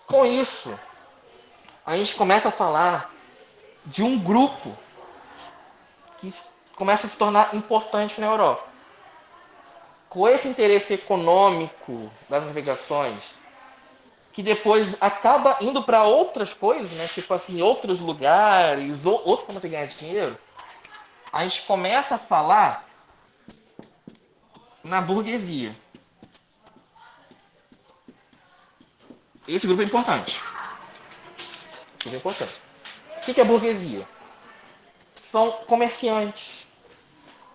Com isso, a gente começa a falar de um grupo que começa a se tornar importante na Europa. Com esse interesse econômico das navegações, que depois acaba indo para outras coisas, né? Tipo assim, outros lugares, outros como ganhar dinheiro. a gente começa a falar na burguesia. Esse grupo é importante. Grupo é importante. O que é burguesia? São comerciantes,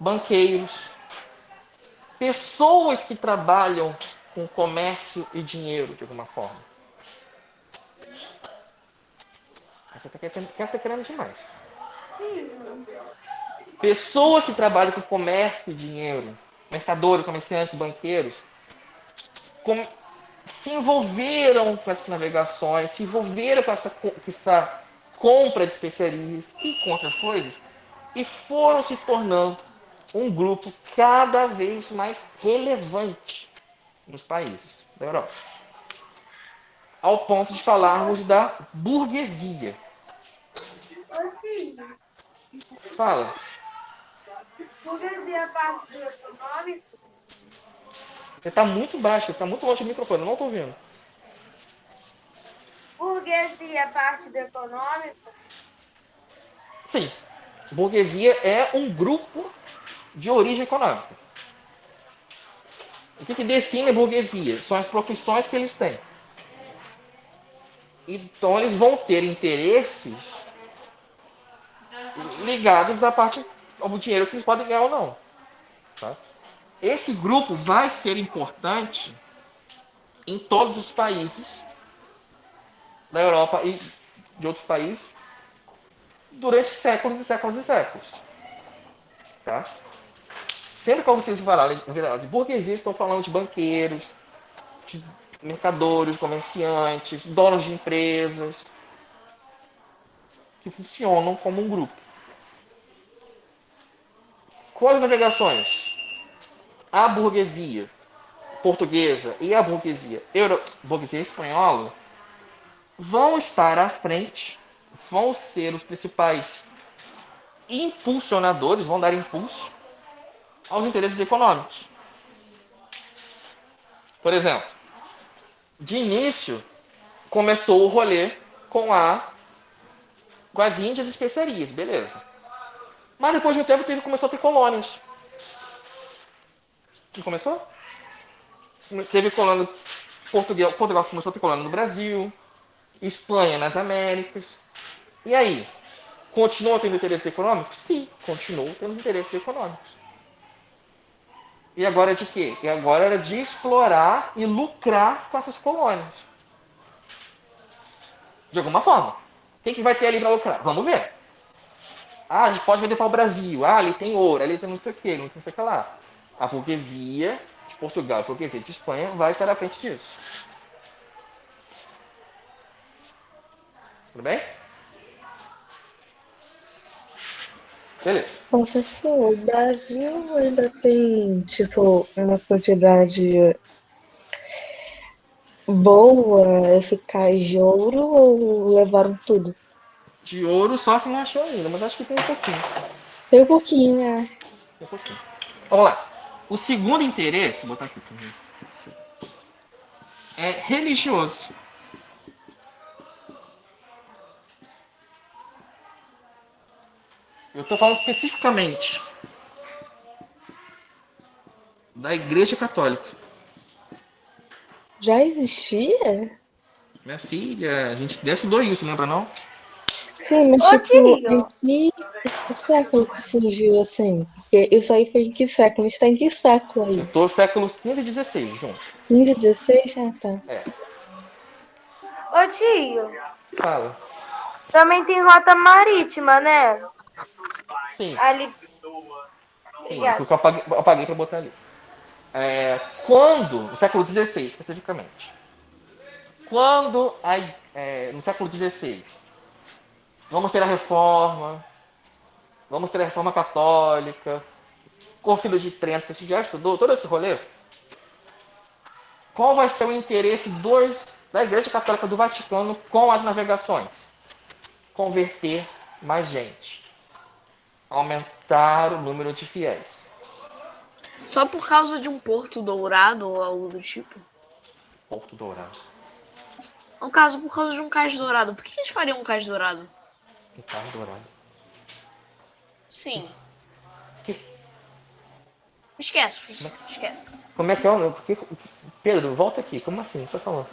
banqueiros, pessoas que trabalham com comércio e dinheiro de alguma forma. Você tá querendo demais. Pessoas que trabalham com comércio e dinheiro, mercadores, comerciantes, banqueiros, se envolveram com essas navegações, se envolveram com essa compra de especiarias e com outras coisas, e foram se tornando um grupo cada vez mais relevante nos países da Europa. Ao ponto de falarmos da burguesia. Fala. Burguesia é parte do econômico? Você está muito baixo, está muito longe do microfone, eu não estou ouvindo. Burguesia é parte do econômico? Sim. Burguesia é um grupo de origem econômica. O que define a burguesia? São as profissões que eles têm. Então, eles vão ter interesses ligados à parte ao dinheiro que eles podem ganhar ou não. Tá? Esse grupo vai ser importante em todos os países da Europa e de outros países durante séculos e séculos e séculos. Tá? Sempre que vocês falarem de burguesia, estão falando de banqueiros, de mercadores, comerciantes, donos de empresas, que funcionam como um grupo. Com as navegações, a burguesia portuguesa e a burguesia espanhola vão estar à frente, vão ser os principais impulsionadores, vão dar impulso aos interesses econômicos. Por exemplo, de início, começou o rolê com as Índias e especiarias, beleza. Mas depois de um tempo começou a ter colônias. Não começou? Teve colônia. Portugal começou a ter colônia no Brasil, Espanha nas Américas. E aí? Continua tendo interesses econômicos? Sim, continuou tendo interesses econômicos. E agora de quê? E agora era de explorar e lucrar com essas colônias. De alguma forma. O que vai ter ali para lucrar? Vamos ver. Ah, a gente pode vender para o Brasil. Ah, ali tem ouro, ali tem não sei o que, não sei o que lá. A burguesia de Portugal, a burguesia de Espanha vai estar à frente disso. Tudo bem? Beleza. Professor, o Brasil ainda tem, tipo, uma quantidade boa, eficaz de ouro ou levaram tudo? De ouro só se não achou ainda, mas acho que tem um pouquinho. Tem um pouquinho, né? Tem um pouquinho. Vamos lá. O segundo interesse, vou botar aqui também, é religioso. Eu estou falando especificamente da Igreja Católica. Já existia? Minha filha, a gente estudou isso, lembra não? Sim, mas Ô, tipo, tio. em que século que surgiu assim? Porque isso aí foi em que século? A gente tá em que século Eu aí? tô século XV e XVI junto. 15, 16? Ah, tá. É, Ô, tio. fala. Também tem rota marítima, né? Sim, Ali. sim, Obrigada. porque eu apaguei para botar ali. Quando, no século XVI especificamente, quando no século XVI, vamos ter a Reforma, vamos ter a Reforma Católica, Concílio de Trento, que a gente já estudou, todo esse rolê. Qual vai ser o interesse da Igreja Católica do Vaticano com as navegações? Converter mais gente. Aumentar o número de fiéis. Só por causa de um Porto Dourado ou algo do tipo? Porto Dourado. No caso, por causa de um cais dourado. Por que eles fariam um cais dourado? Ricardo Dourado. Sim. Esquece, esquece. Como é que é o... Pedro, volta aqui. Como assim? Você falou?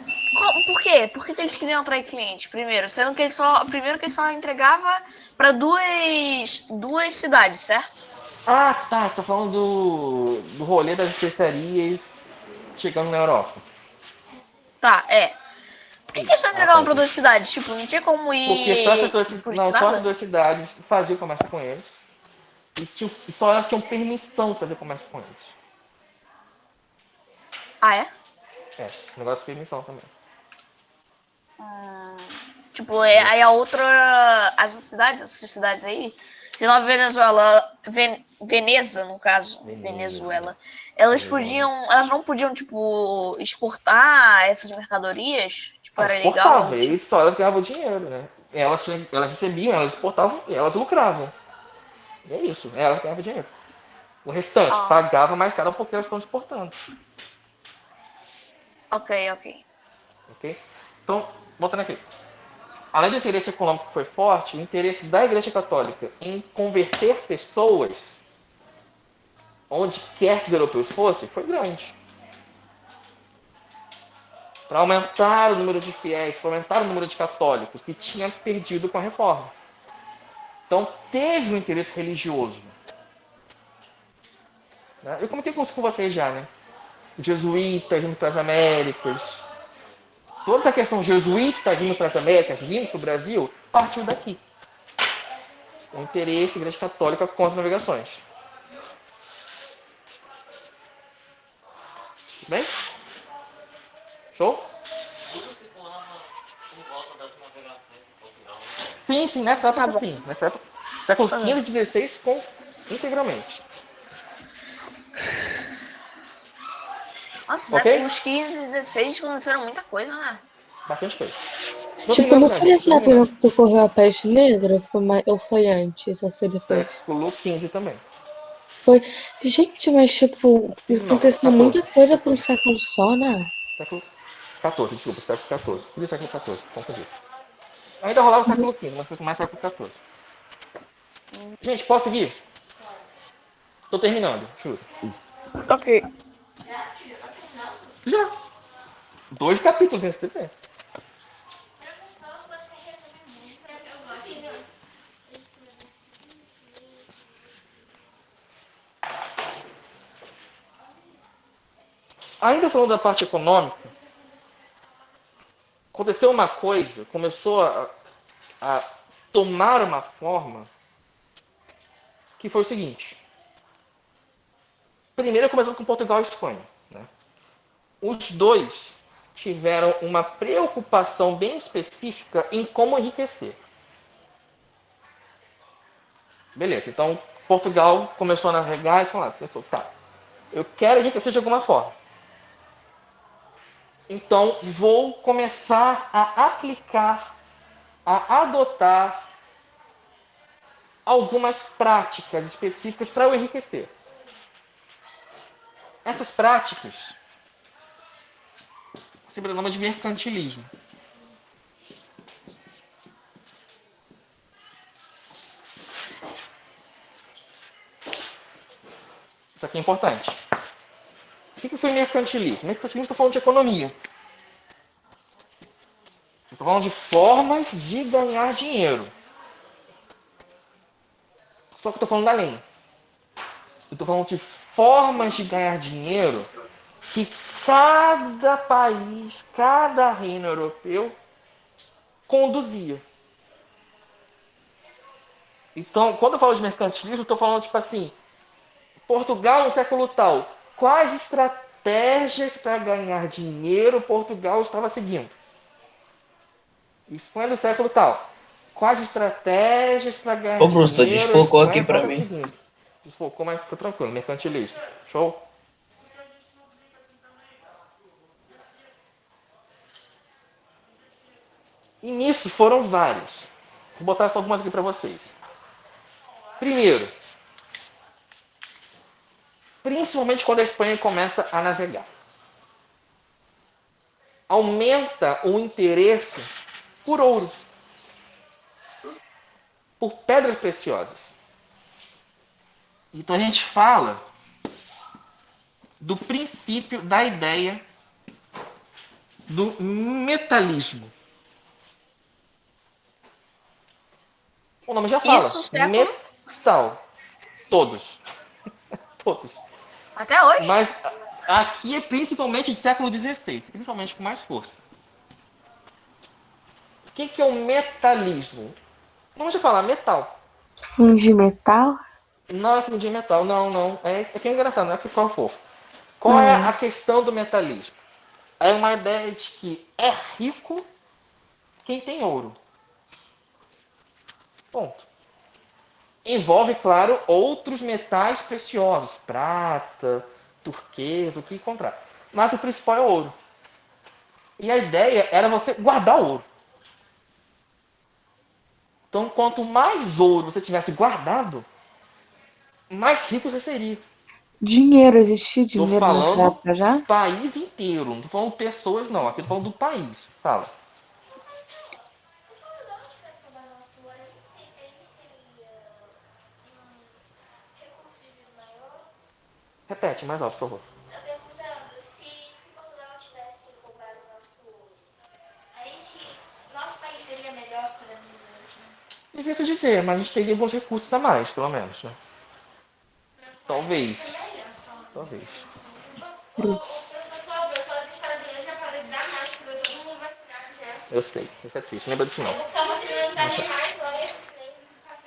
Por quê? Por que eles queriam atrair clientes? Primeiro, sendo que primeiro que ele só entregava para duas cidades, certo? Ah, tá. Você tá falando do rolê das especiarias chegando na Europa. Tá, é. Por que eles só Ah, tá. entregavam para duas cidades? Tipo, não tinha como Porque só essas ir duas, por não, só essas estrada? duas cidades faziam comércio com eles. E só elas tinham permissão de fazer comércio com eles. Ah, é? É, negócio de permissão também. Tipo, aí a outra. Essas cidades aí, de Nova Venezuela, Veneza, no caso, Venezuela, elas não podiam, tipo, exportar essas mercadorias? Tipo, Ah, era legal? exportava, e só elas ganhavam dinheiro, né? Elas recebiam, elas exportavam e elas lucravam. E é isso, elas ganhavam dinheiro. O restante Ah, pagava mais caro porque elas estão exportando. ok, ok. Ok? Então, voltando aqui. Além do interesse econômico que foi forte, o interesse da Igreja Católica em converter pessoas, onde quer que os europeus fossem, foi grande. Para aumentar o número de fiéis, para aumentar o número de católicos que tinha perdido com a reforma. Então, teve um interesse religioso. Né? Eu comentei com vocês já, né? Jesuítas vindo para as Américas. Toda essa questão jesuítas vindo para as Américas, vindo para o Brasil, partiu daqui. O interesse da Igreja Católica com as navegações. Bem? Show? Sim, sim, nessa Tá época bom. sim. Nessa época, séculos XV e XVI integralmente. Nossa, Ok? séculos XV e XVI aconteceram muita coisa, né? Bastante coisa. Tô Tipo, terminando não já, foi gente. Tô nessa época terminando. que ocorreu a peste negra? Ou foi antes, ou foi depois? Século XV também. Foi. Gente, mas tipo, Não, aconteceu 14. muita coisa por um 14. século só, né? Século XIV, desculpa. Século XIV. Tudo século XIV. Confundi. Ainda rolava o século XV, mas foi mais século XIV. Gente, posso seguir? Tô terminando, juro. Ok. Já. 2 capítulos nesse TP. Ainda falando da parte econômica, aconteceu uma coisa, começou a tomar uma forma que foi o seguinte. Primeiro começando com Portugal e Espanha. Né? Os dois tiveram uma preocupação bem específica em como enriquecer. Beleza, então Portugal começou a navegar e falou, pensou, tá, eu quero enriquecer de alguma forma. Então vou começar a aplicar, a adotar algumas práticas específicas para eu enriquecer. Essas práticas se nome de mercantilismo. Isso aqui é importante. O que foi mercantilismo? Mercantilismo está falando de economia. Estou falando de formas de ganhar dinheiro. Só que estou falando além. Eu estou falando de formas de ganhar dinheiro que cada país, cada reino europeu conduzia. Então, quando eu falo de mercantilismo, eu estou falando tipo assim, Portugal no século tal, quais estratégias para ganhar dinheiro Portugal estava seguindo? Espanha do século tal, quais estratégias para ganhar Ô, Bruce, dinheiro a desfocou aqui Espanha pra estava mim. seguindo? Desfocou, mas fica tranquilo, mercantilismo. Show? E nisso foram vários. Vou botar só algumas aqui para vocês. Primeiro, principalmente quando a Espanha começa a navegar. Aumenta o interesse por ouro, por pedras preciosas. Então a gente fala do princípio da ideia do metalismo. O nome já fala. Isso, século? Metal. Todos. Todos. Até hoje? Mas aqui é principalmente do século XVI, principalmente com mais força. O que é o metalismo? Vamos já falar, metal. Fundir metal? Não é fundir metal, não. É que é engraçado, não é que ficou fofo. Qual é a questão do metalismo? É uma ideia de que é rico quem tem ouro. Ponto. Envolve, claro, outros metais preciosos, prata, turquesa, o que encontrar. Mas o principal é o ouro. E a ideia era você guardar o ouro. Então, quanto mais ouro você tivesse guardado, mais rico você seria. Dinheiro, existia Estou dinheiro nessa falando época já? país inteiro, não estou falando pessoas, não. Aqui estou falando do país. Fala. Repete mais alto, por favor. Eu perguntando se Portugal não tivesse comprado o nosso ouro, nosso país seria melhor para a vida. Difícil dizer, mas a gente teria alguns recursos a mais, pelo menos, né? Talvez. Talvez. O pessoal dos Estados Unidos já falou de dar mais, porque todo mundo vai vacinar já. Eu sei, isso é triste. Lembra disso não. Então você não dá nem mais, olha.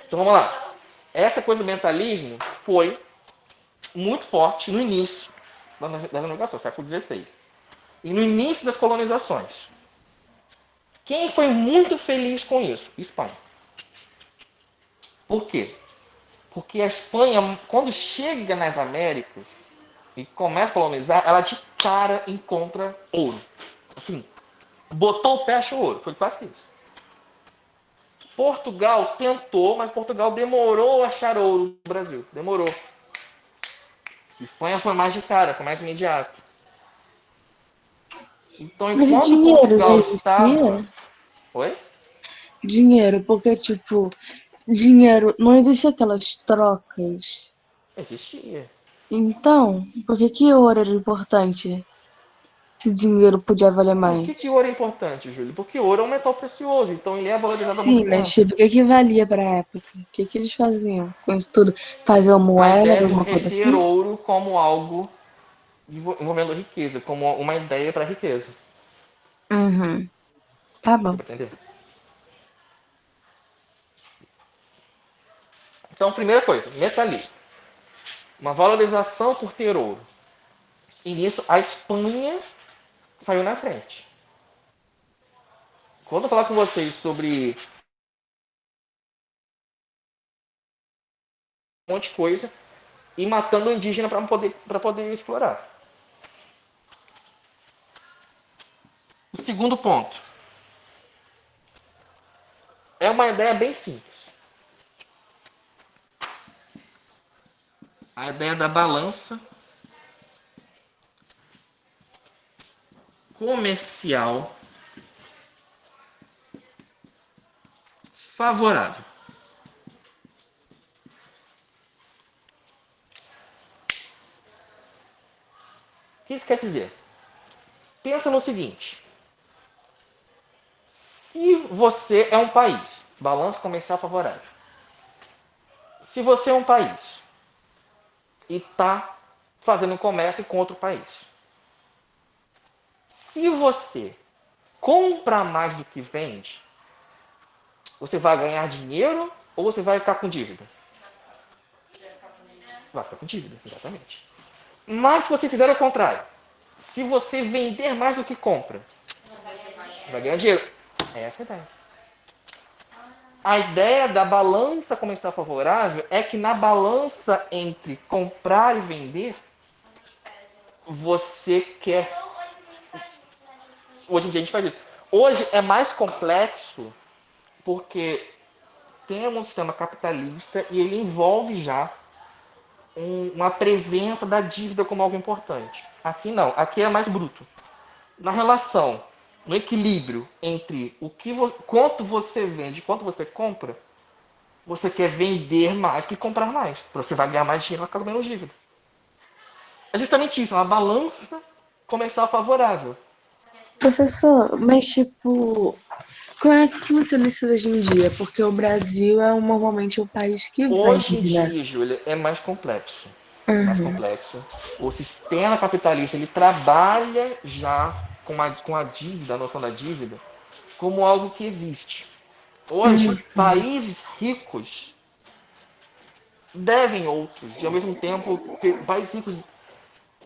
Então vamos lá. Essa coisa do mentalismo foi muito forte no início das navegações, século XVI. E no início das colonizações. Quem foi muito feliz com isso? Espanha. Por quê? Porque a Espanha, quando chega nas Américas e começa a colonizar, ela de cara encontra ouro. Assim, botou o pé, achou ouro. Foi quase isso. Portugal tentou, mas Portugal demorou a achar ouro no Brasil. Demorou. Espanha foi mais de cara, foi mais imediato. Então, Mas o enquanto dinheiro já Portugal existia? estava... Oi? Dinheiro, porque, tipo, dinheiro, não existia aquelas trocas. Existia. Então, por que que ouro era importante? Se dinheiro podia valer Por mais? que ouro é importante, Júlio? Porque ouro é um metal precioso, então ele é valorizado há muito Sim, mas tempo. tipo, o que que valia pra época? O que que eles faziam com isso tudo? Faziam A moeda, ideia do alguma coisa reter assim? ouro como algo envolvendo riqueza, como uma ideia para riqueza. Uhum. Tá Deu bom. para entender? Então, primeira coisa, metalismo. Uma valorização por ter ouro. E nisso, a Espanha saiu na frente. Quando eu falar com vocês sobre um monte de coisa e matando o indígena para poder explorar. O segundo ponto é uma ideia bem simples. A ideia da balança comercial favorável. O que isso quer dizer? Pensa no seguinte. Se você é um país, balanço comercial favorável. Se você é um país e está fazendo comércio com outro país. Se você compra mais do que vende, você vai ganhar dinheiro ou você vai ficar com dívida? Vai ficar com dívida, exatamente. Mas se você fizer o contrário, se você vender mais do que compra, vai ganhar dinheiro. Essa é a ideia. A ideia da balança comercial favorável é que na balança entre comprar e vender, você quer... Hoje em dia a gente faz isso. Hoje é mais complexo porque temos um sistema capitalista e ele envolve já uma presença da dívida como algo importante. Aqui não, aqui é mais bruto. Na relação, no equilíbrio entre quanto você vende e quanto você compra, você quer vender mais que comprar mais. Você vai ganhar mais dinheiro, vai ficar com menos dívida. É justamente isso, uma balança comercial favorável. Professor, mas tipo, como é que funciona isso hoje em dia? Porque o Brasil é normalmente o país que Hoje em vende, né? dia, Júlia, é mais complexo. Mais Uhum. complexo. O sistema capitalista ele trabalha já com a dívida, a noção da dívida, como algo que existe. Hoje, Uhum. países ricos devem outros, e ao mesmo tempo, países ricos.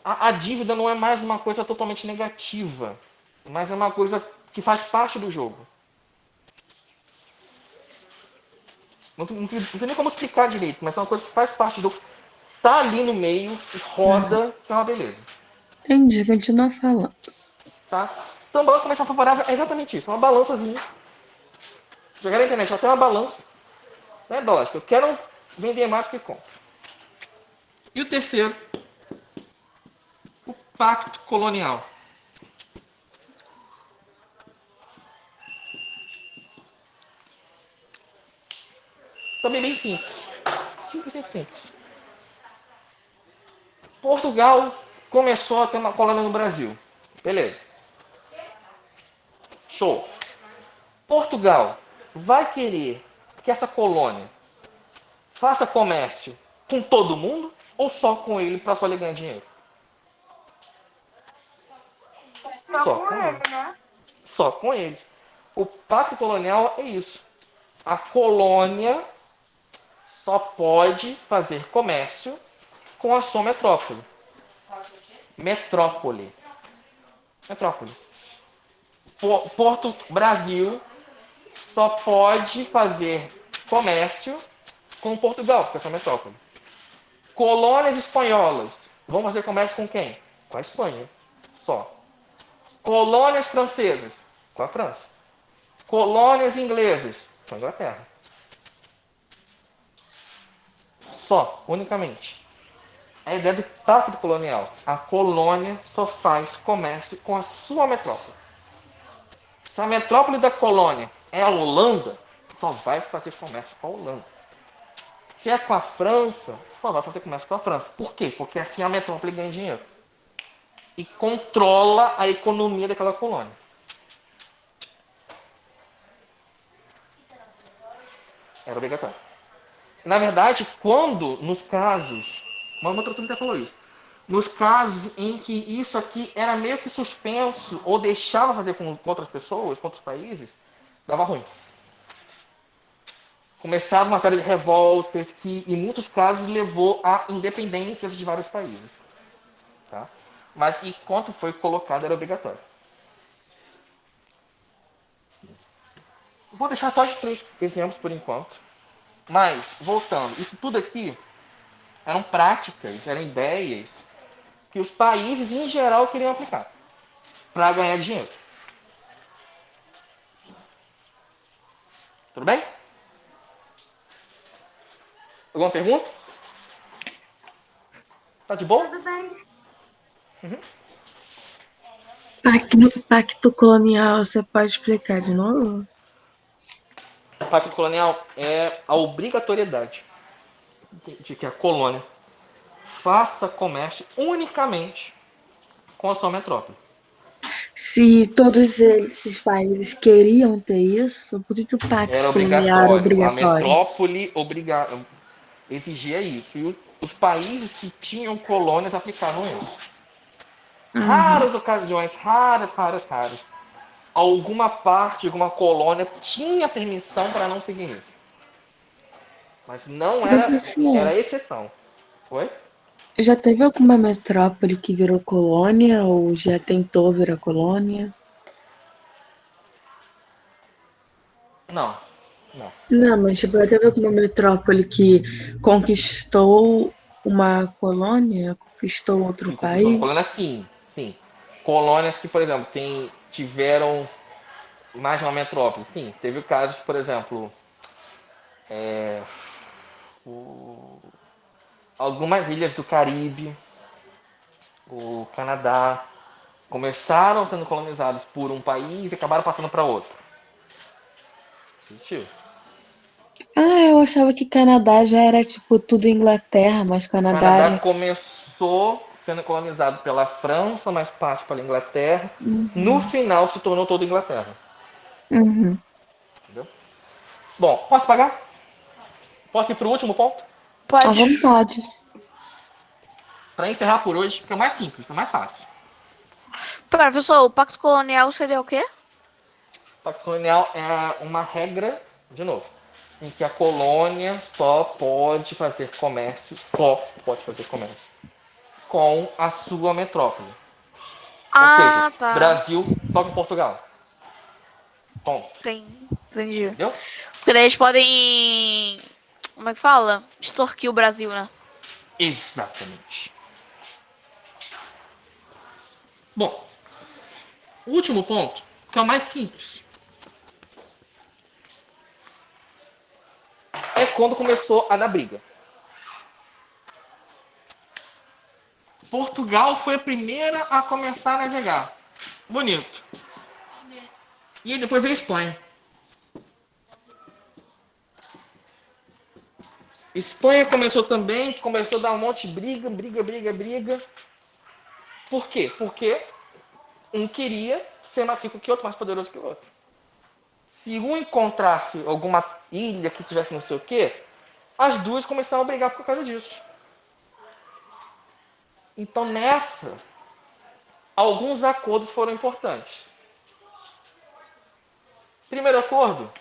A dívida não é mais uma coisa totalmente negativa, mas é uma coisa que faz parte do jogo. Não sei nem como explicar direito, mas é uma coisa que faz parte do. Tá ali no meio, roda, que é uma beleza. Entendi, continua falando. Tá? Então, balança comercial favorável é exatamente isso, uma balançazinha. Jogar na internet, ela tem uma balança. Né? Lógico, eu quero vender mais do que compro. E o terceiro, o pacto colonial. Também bem simples. Simples, simples, simples. Portugal começou a ter uma colônia no Brasil. Beleza. Show. Portugal vai querer que essa colônia faça comércio com todo mundo ou só com ele para só ele ganhar dinheiro? Só Só com com ele, ele. né? Só com ele. O pacto colonial é isso. A colônia só pode fazer comércio com a sua metrópole. Metrópole. Metrópole. Porto Brasil só pode fazer comércio com Portugal, que é a sua metrópole. Colônias espanholas vão fazer comércio com quem? Com a Espanha. Só. Colônias francesas, com a França. Colônias inglesas, com a Inglaterra. Só, unicamente. A ideia do pacto colonial. A colônia só faz comércio com a sua metrópole. Se a metrópole da colônia é a Holanda, só vai fazer comércio com a Holanda. Se é com a França, só vai fazer comércio com a França. Por quê? Porque assim a metrópole ganha dinheiro. E controla a economia daquela colônia. Era obrigatório. Na verdade, quando, nos casos, uma outra turma até falou isso, nos casos em que isso aqui era meio que suspenso ou deixava fazer com outras pessoas, com outros países, dava ruim. Começava uma série de revoltas que, em muitos casos, levou a independências de vários países. Tá? Mas enquanto foi colocado, era obrigatório. Vou deixar só esses 3 exemplos por enquanto. Mas, voltando, isso tudo aqui eram práticas, eram ideias que os países em geral queriam aplicar para ganhar dinheiro. Tudo bem? Alguma pergunta? Tá de boa? Tudo bem. Pacto colonial, você pode explicar de novo? O pacto colonial é a obrigatoriedade de que a colônia faça comércio unicamente com a sua metrópole. Se todos esses países queriam ter isso, por que o pacto Era colonial era obrigatório. A obrigatório? metrópole exigia isso. E os países que tinham colônias aplicavam isso. Uhum. Raras ocasiões, raras, alguma parte, alguma colônia tinha permissão para não seguir isso. Mas não era, Professor, era exceção. Oi? já teve alguma metrópole que virou colônia ou já tentou virar colônia? Não, não. Não, mas tipo, já teve alguma metrópole que conquistou uma colônia, conquistou outro Que conquistou uma colônia, país? sim, sim. Colônias que, por exemplo, tiveram mais de uma metrópole, sim. Teve casos, por exemplo, o- algumas ilhas do Caribe, o Canadá, começaram sendo colonizados por um país e acabaram passando para outro. Existiu. Eu achava que Canadá já era tipo tudo Inglaterra, mas O Canadá Canadá era. começou sendo colonizado pela França, mais parte pela Inglaterra. No Uhum. final se tornou toda Inglaterra. Uhum. Entendeu? Bom, posso pagar? Posso ir para o último ponto? À Pode. vontade. Para encerrar por hoje, que é o mais simples, é o mais fácil. Pera, pessoal, o pacto colonial seria o quê? O pacto colonial é uma regra, de novo, em que a colônia só pode fazer comércio com a sua metrópole. Ou seja, Ah, tá. Brasil só com Portugal. Ponto. Entendi. Entendeu? Porque daí eles podem. Como é que fala? Extorquir o Brasil, né? Exatamente. Bom, o último ponto, que é o mais simples, é quando começou a dar briga. Portugal foi a primeira a começar a navegar. Bonito. E aí depois veio a Espanha. Espanha começou também, começou a dar um monte de briga. Por quê? Porque um queria ser mais rico que o outro, mais poderoso que o outro. Se um encontrasse alguma ilha que tivesse não sei o quê, as duas começaram a brigar por causa disso. Então nessa, alguns acordos foram importantes. Primeiro acordo,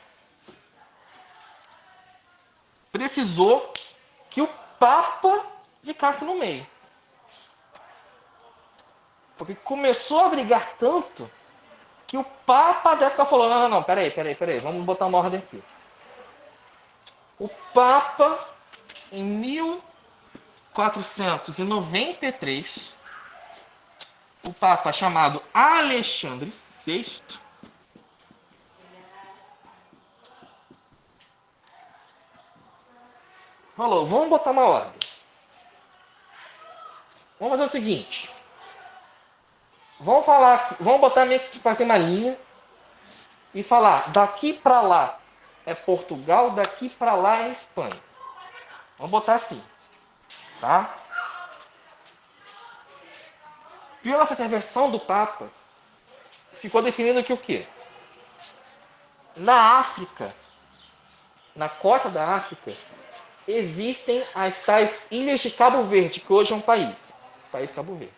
precisou que o Papa ficasse no meio. Porque começou a brigar tanto que o Papa da época falou, não, peraí, vamos botar uma ordem aqui. O Papa, em 1493, o Papa chamado Alexandre VI, falou, vamos botar uma ordem. Vamos fazer o seguinte, vamos botar meio que tipo assim uma linha e falar, daqui para lá é Portugal, daqui para lá é Espanha. Vamos botar assim, tá? Pela essa versão do Papa, ficou definido que o quê? Na África, na costa da África, existem as tais ilhas de Cabo Verde, que hoje é um país. O país Cabo Verde.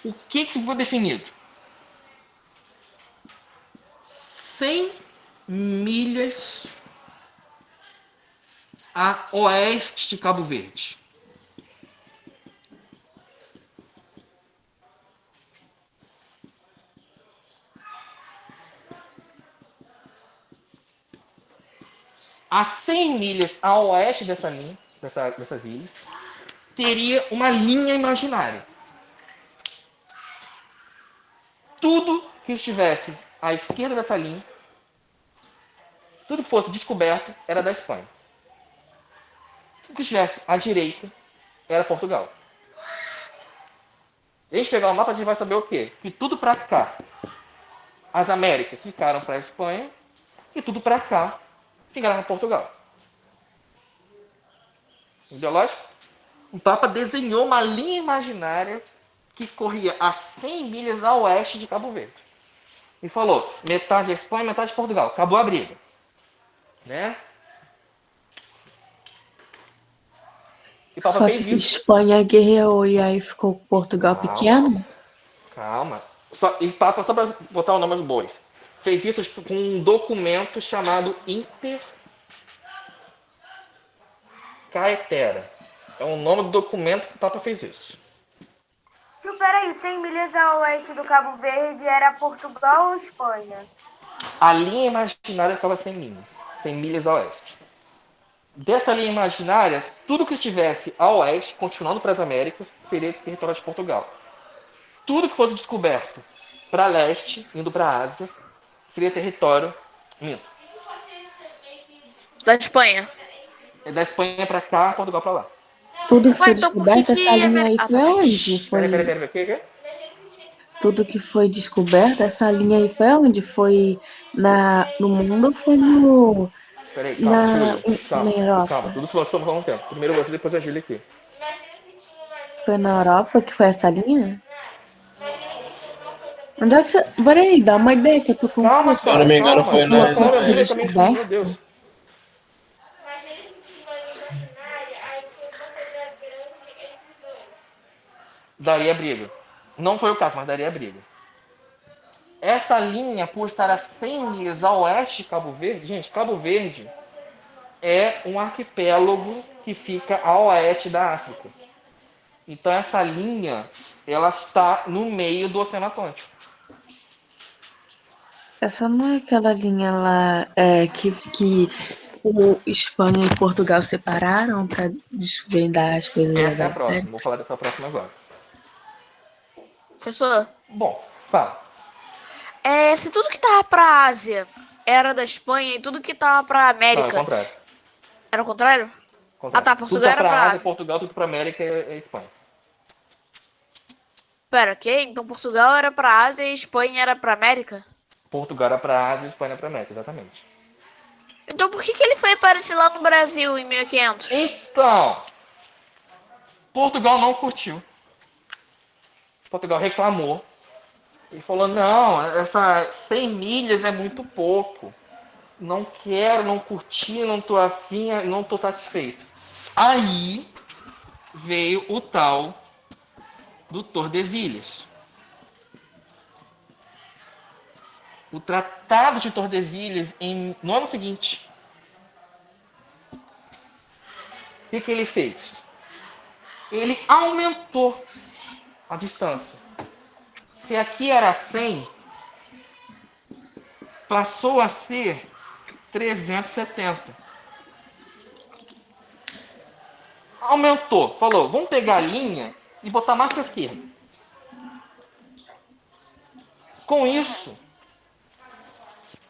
O que ficou definido? 100 milhas a oeste de Cabo Verde. A 100 milhas a oeste dessas ilhas, teria uma linha imaginária. Tudo que estivesse à esquerda dessa linha, tudo que fosse descoberto, era da Espanha. Tudo que estivesse à direita, era Portugal. Se a gente pegar o mapa, a gente vai saber o quê? Que tudo para cá, as Américas ficaram para a Espanha, e tudo para cá, ficaram para Portugal. Ideológico? O Papa desenhou uma linha imaginária que corria a 100 milhas a oeste de Cabo Verde. E falou, metade é Espanha, metade é Portugal. Acabou a briga. Né? E o Papa Só fez que isso. Espanha guerreou e aí ficou Portugal pequeno? Calma. E o Papa, só para botar o nome dos bois, fez isso com um documento chamado Inter Caetera. É o nome do documento que o Papa fez isso. Então, peraí, 100 milhas a oeste do Cabo Verde era Portugal ou Espanha? A linha imaginária ficava 100 milhas a oeste. Dessa linha imaginária, tudo que estivesse a oeste, continuando para as Américas, seria território de Portugal. Tudo que fosse descoberto para leste, indo para a Ásia, seria território Da Espanha. É da Espanha para cá, Portugal para lá. Tudo que Ué, foi então por que descoberto, essa que... linha aí Ah, foi tá. onde? Foi... Peraí. O quê? tudo que foi descoberto, essa linha aí foi onde? Foi no mundo ou foi Peraí, calma, Júlia. na Calma. Europa? Tudo se lançou ao mesmo tempo. Primeiro você, depois a Júlia aqui. Foi na Europa que foi essa linha? Onde é que você. Peraí, dá uma ideia que eu tô Calma, confusa. Se eu não cara, me engano, calma. foi Tô na, falando na a Júlia também aqui, meu Descoberto? Deus. Mas eles tinham ali uma imaginária, aí tinha uma coisa grande entre os dois. Daria briga. Não foi o caso, mas daria briga. Essa linha, por estar a 100 milhas a oeste de Cabo Verde, gente, Cabo Verde é um arquipélago que fica a oeste da África. Então essa linha, ela está no meio do Oceano Atlântico. Essa não é aquela linha lá que o Espanha e Portugal separaram para desvendar as coisas lá Essa é da a próxima. América? Vou falar dessa próxima agora. Professor, Bom, fala. se tudo que tava pra Ásia era da Espanha e tudo que tava pra Não, é o América contrário. era o contrário? Ah, Contrário. tá. Tudo Portugal tá era pra pra Ásia, Ásia. Portugal, tudo pra América é Espanha. Pera, ok? Então Portugal era pra Ásia e Espanha era pra América? Portugal era pra Ásia, Espanha pra América, exatamente. Então por que ele foi aparecer lá no Brasil em 1500? Então, Portugal não curtiu. Portugal reclamou. E falou, não, essa 100 milhas é muito pouco. Não quero, não curti, não tô afim, não tô satisfeito. Aí veio o tal do Tordesilhas. O Tratado de Tordesilhas no ano seguinte. O que ele fez? Ele aumentou a distância. Se aqui era 100, passou a ser 370. Aumentou, falou, vamos pegar a linha e botar mais para a esquerda. Com isso,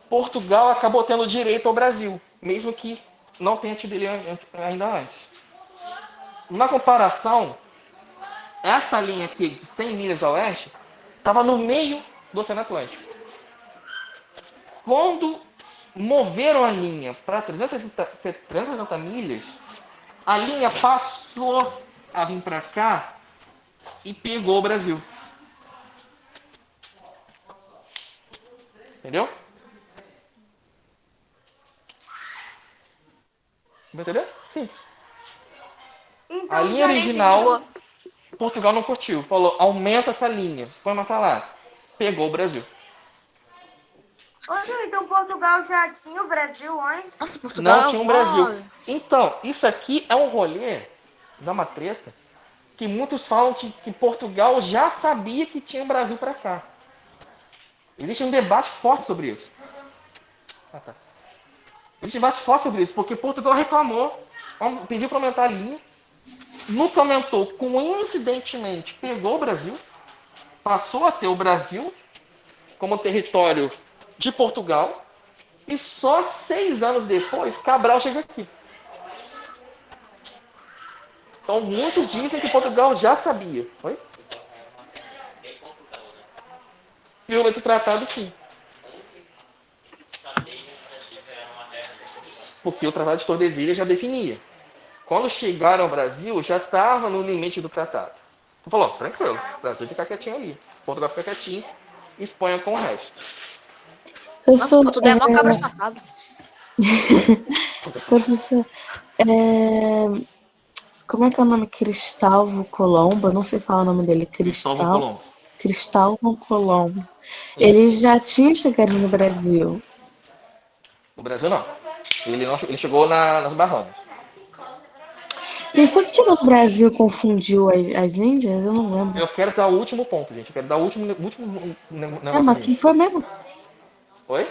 Portugal acabou tendo direito ao Brasil, mesmo que não tenha tido ele ainda antes. Na comparação, essa linha aqui de 100 milhas a oeste estava no meio do Oceano Atlântico. Quando moveram a linha para 370 milhas, a linha passou a vir para cá e pegou o Brasil. Entendeu? Entendeu? Simples. Então, A linha original, Portugal não curtiu. Falou, aumenta essa linha. Põe matar lá. Pegou o Brasil. então Portugal já tinha o Brasil antes? Nossa, Portugal Não é tinha um Brasil. Então, isso aqui é um rolê, dá uma treta, que muitos falam que Portugal já sabia que tinha um Brasil para cá. Existe um debate forte sobre isso. Tá. Existe um debate forte sobre isso, porque Portugal reclamou, pediu para aumentar a linha, nunca aumentou, coincidentemente pegou o Brasil, passou a ter o Brasil como território de Portugal, e só 6 anos depois Cabral chega aqui. Então muitos dizem que Portugal já sabia. Oi? Viu esse tratado, sim. Porque o Tratado de Tordesilhas já definia. Quando chegaram ao Brasil, já estava no limite do tratado. Falou, tranquilo, o Brasil fica quietinho ali. Portugal fica quietinho, Espanha com o resto. Nossa, Portugal é mó cabra safado. Professor, como é que é o nome? Cristóvão Colombo? Eu não sei falar o nome dele. Cristóvão Colombo. Cristóvão Colombo. Ele já tinha chegado no Brasil. O Brasil não. Ele chegou nas Bahamas. Quem foi que chegou no Brasil e confundiu as Índias? Eu não lembro. Eu quero dar o último ponto, gente. Eu quero dar o último negócio. Mas quem foi mesmo? Oi?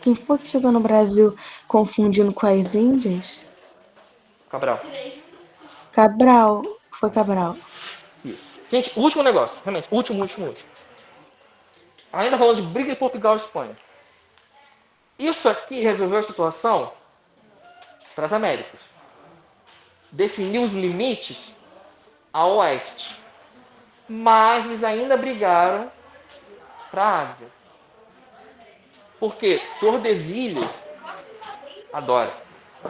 Quem foi que chegou no Brasil confundindo com as Índias? Cabral. Cabral. Foi Cabral. Isso. Gente, último negócio. Realmente, último. Ainda falando de briga de Portugal e Espanha. Isso aqui resolveu a situação para as Américas. Definiu os limites a oeste. Mas eles ainda brigaram para a Ásia. Porque Tordesilhas, adora,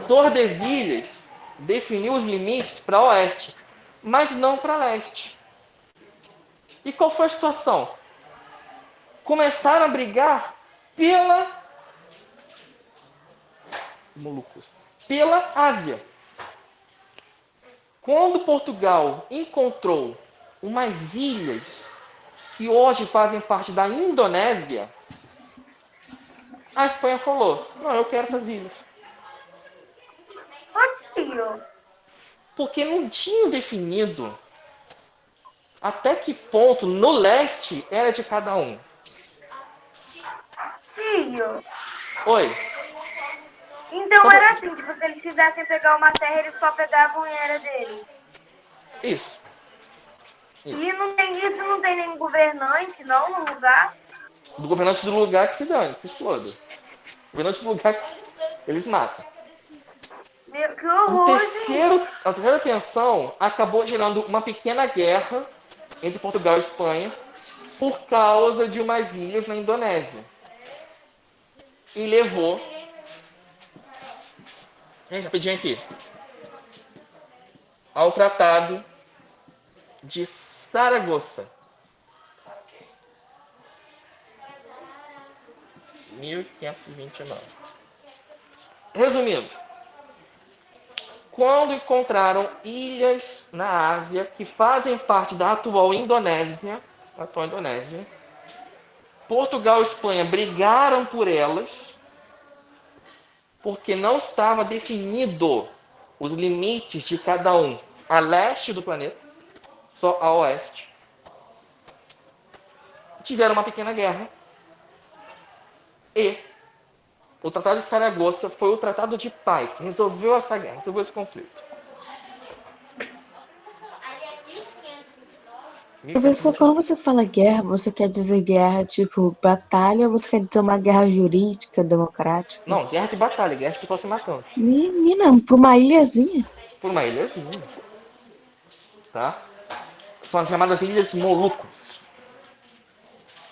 Tordesilhas definiu os limites para oeste, mas não para leste. E qual foi a situação? Começaram a brigar pela Ásia. Quando Portugal encontrou umas ilhas que hoje fazem parte da Indonésia, a Espanha falou: não, eu quero essas ilhas. Porque não tinham definido até que ponto no leste era de cada um. Tio. Oi. Então era assim, tipo, se eles quisessem pegar uma terra, eles só pegavam e era deles. Isso. E não tem isso, não tem nenhum governante, não, no lugar? Do governante do lugar que se dane, que se exploda. Governante do lugar, eles matam. Meu, que horror, gente. A terceira tensão acabou gerando uma pequena guerra entre Portugal e Espanha por causa de umas ilhas na Indonésia. E levou... rapidinho aqui. Ao Tratado de Saragoça. 1529. Resumindo, quando encontraram ilhas na Ásia que fazem parte da atual Indonésia, Portugal e Espanha brigaram por elas porque não estava definido os limites de cada um a leste do planeta, só a oeste. Tiveram uma pequena guerra e o Tratado de Saragoça foi o tratado de paz que resolveu essa guerra, resolveu esse conflito. Professor, quando você fala guerra, você quer dizer guerra tipo batalha ou você quer dizer uma guerra jurídica, democrática? Não, guerra de batalha, guerra de pessoal se matando. Menina, por uma ilhazinha. Por uma ilhazinha. Tá? São as chamadas Ilhas Molucos.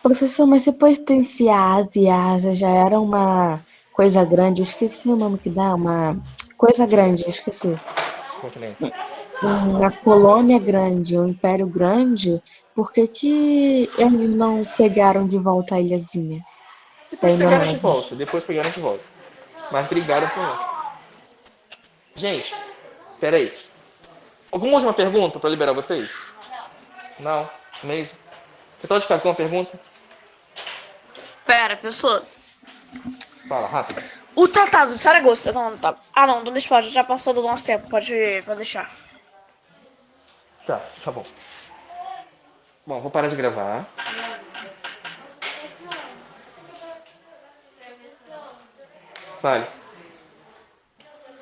Professor, mas se pertence à Ásia e a Ásia já era uma coisa grande, eu esqueci o nome que dá, uma coisa grande, eu esqueci. Continente. Uma colônia grande, um império grande, por que que eles não pegaram de volta a ilhazinha da Depois pegaram de Indonésia? volta. Mas brigaram por nós. Gente, peraí. Alguma última pergunta para liberar vocês? Não, mesmo. Pessoal de casa, tem uma pergunta? Pera, professor. Fala, rápido. O Tratado de Saragoça, não tá. Ah, não, não pode, já passou do nosso tempo, pode deixar. Tá bom. Bom, vou parar de gravar. Vale.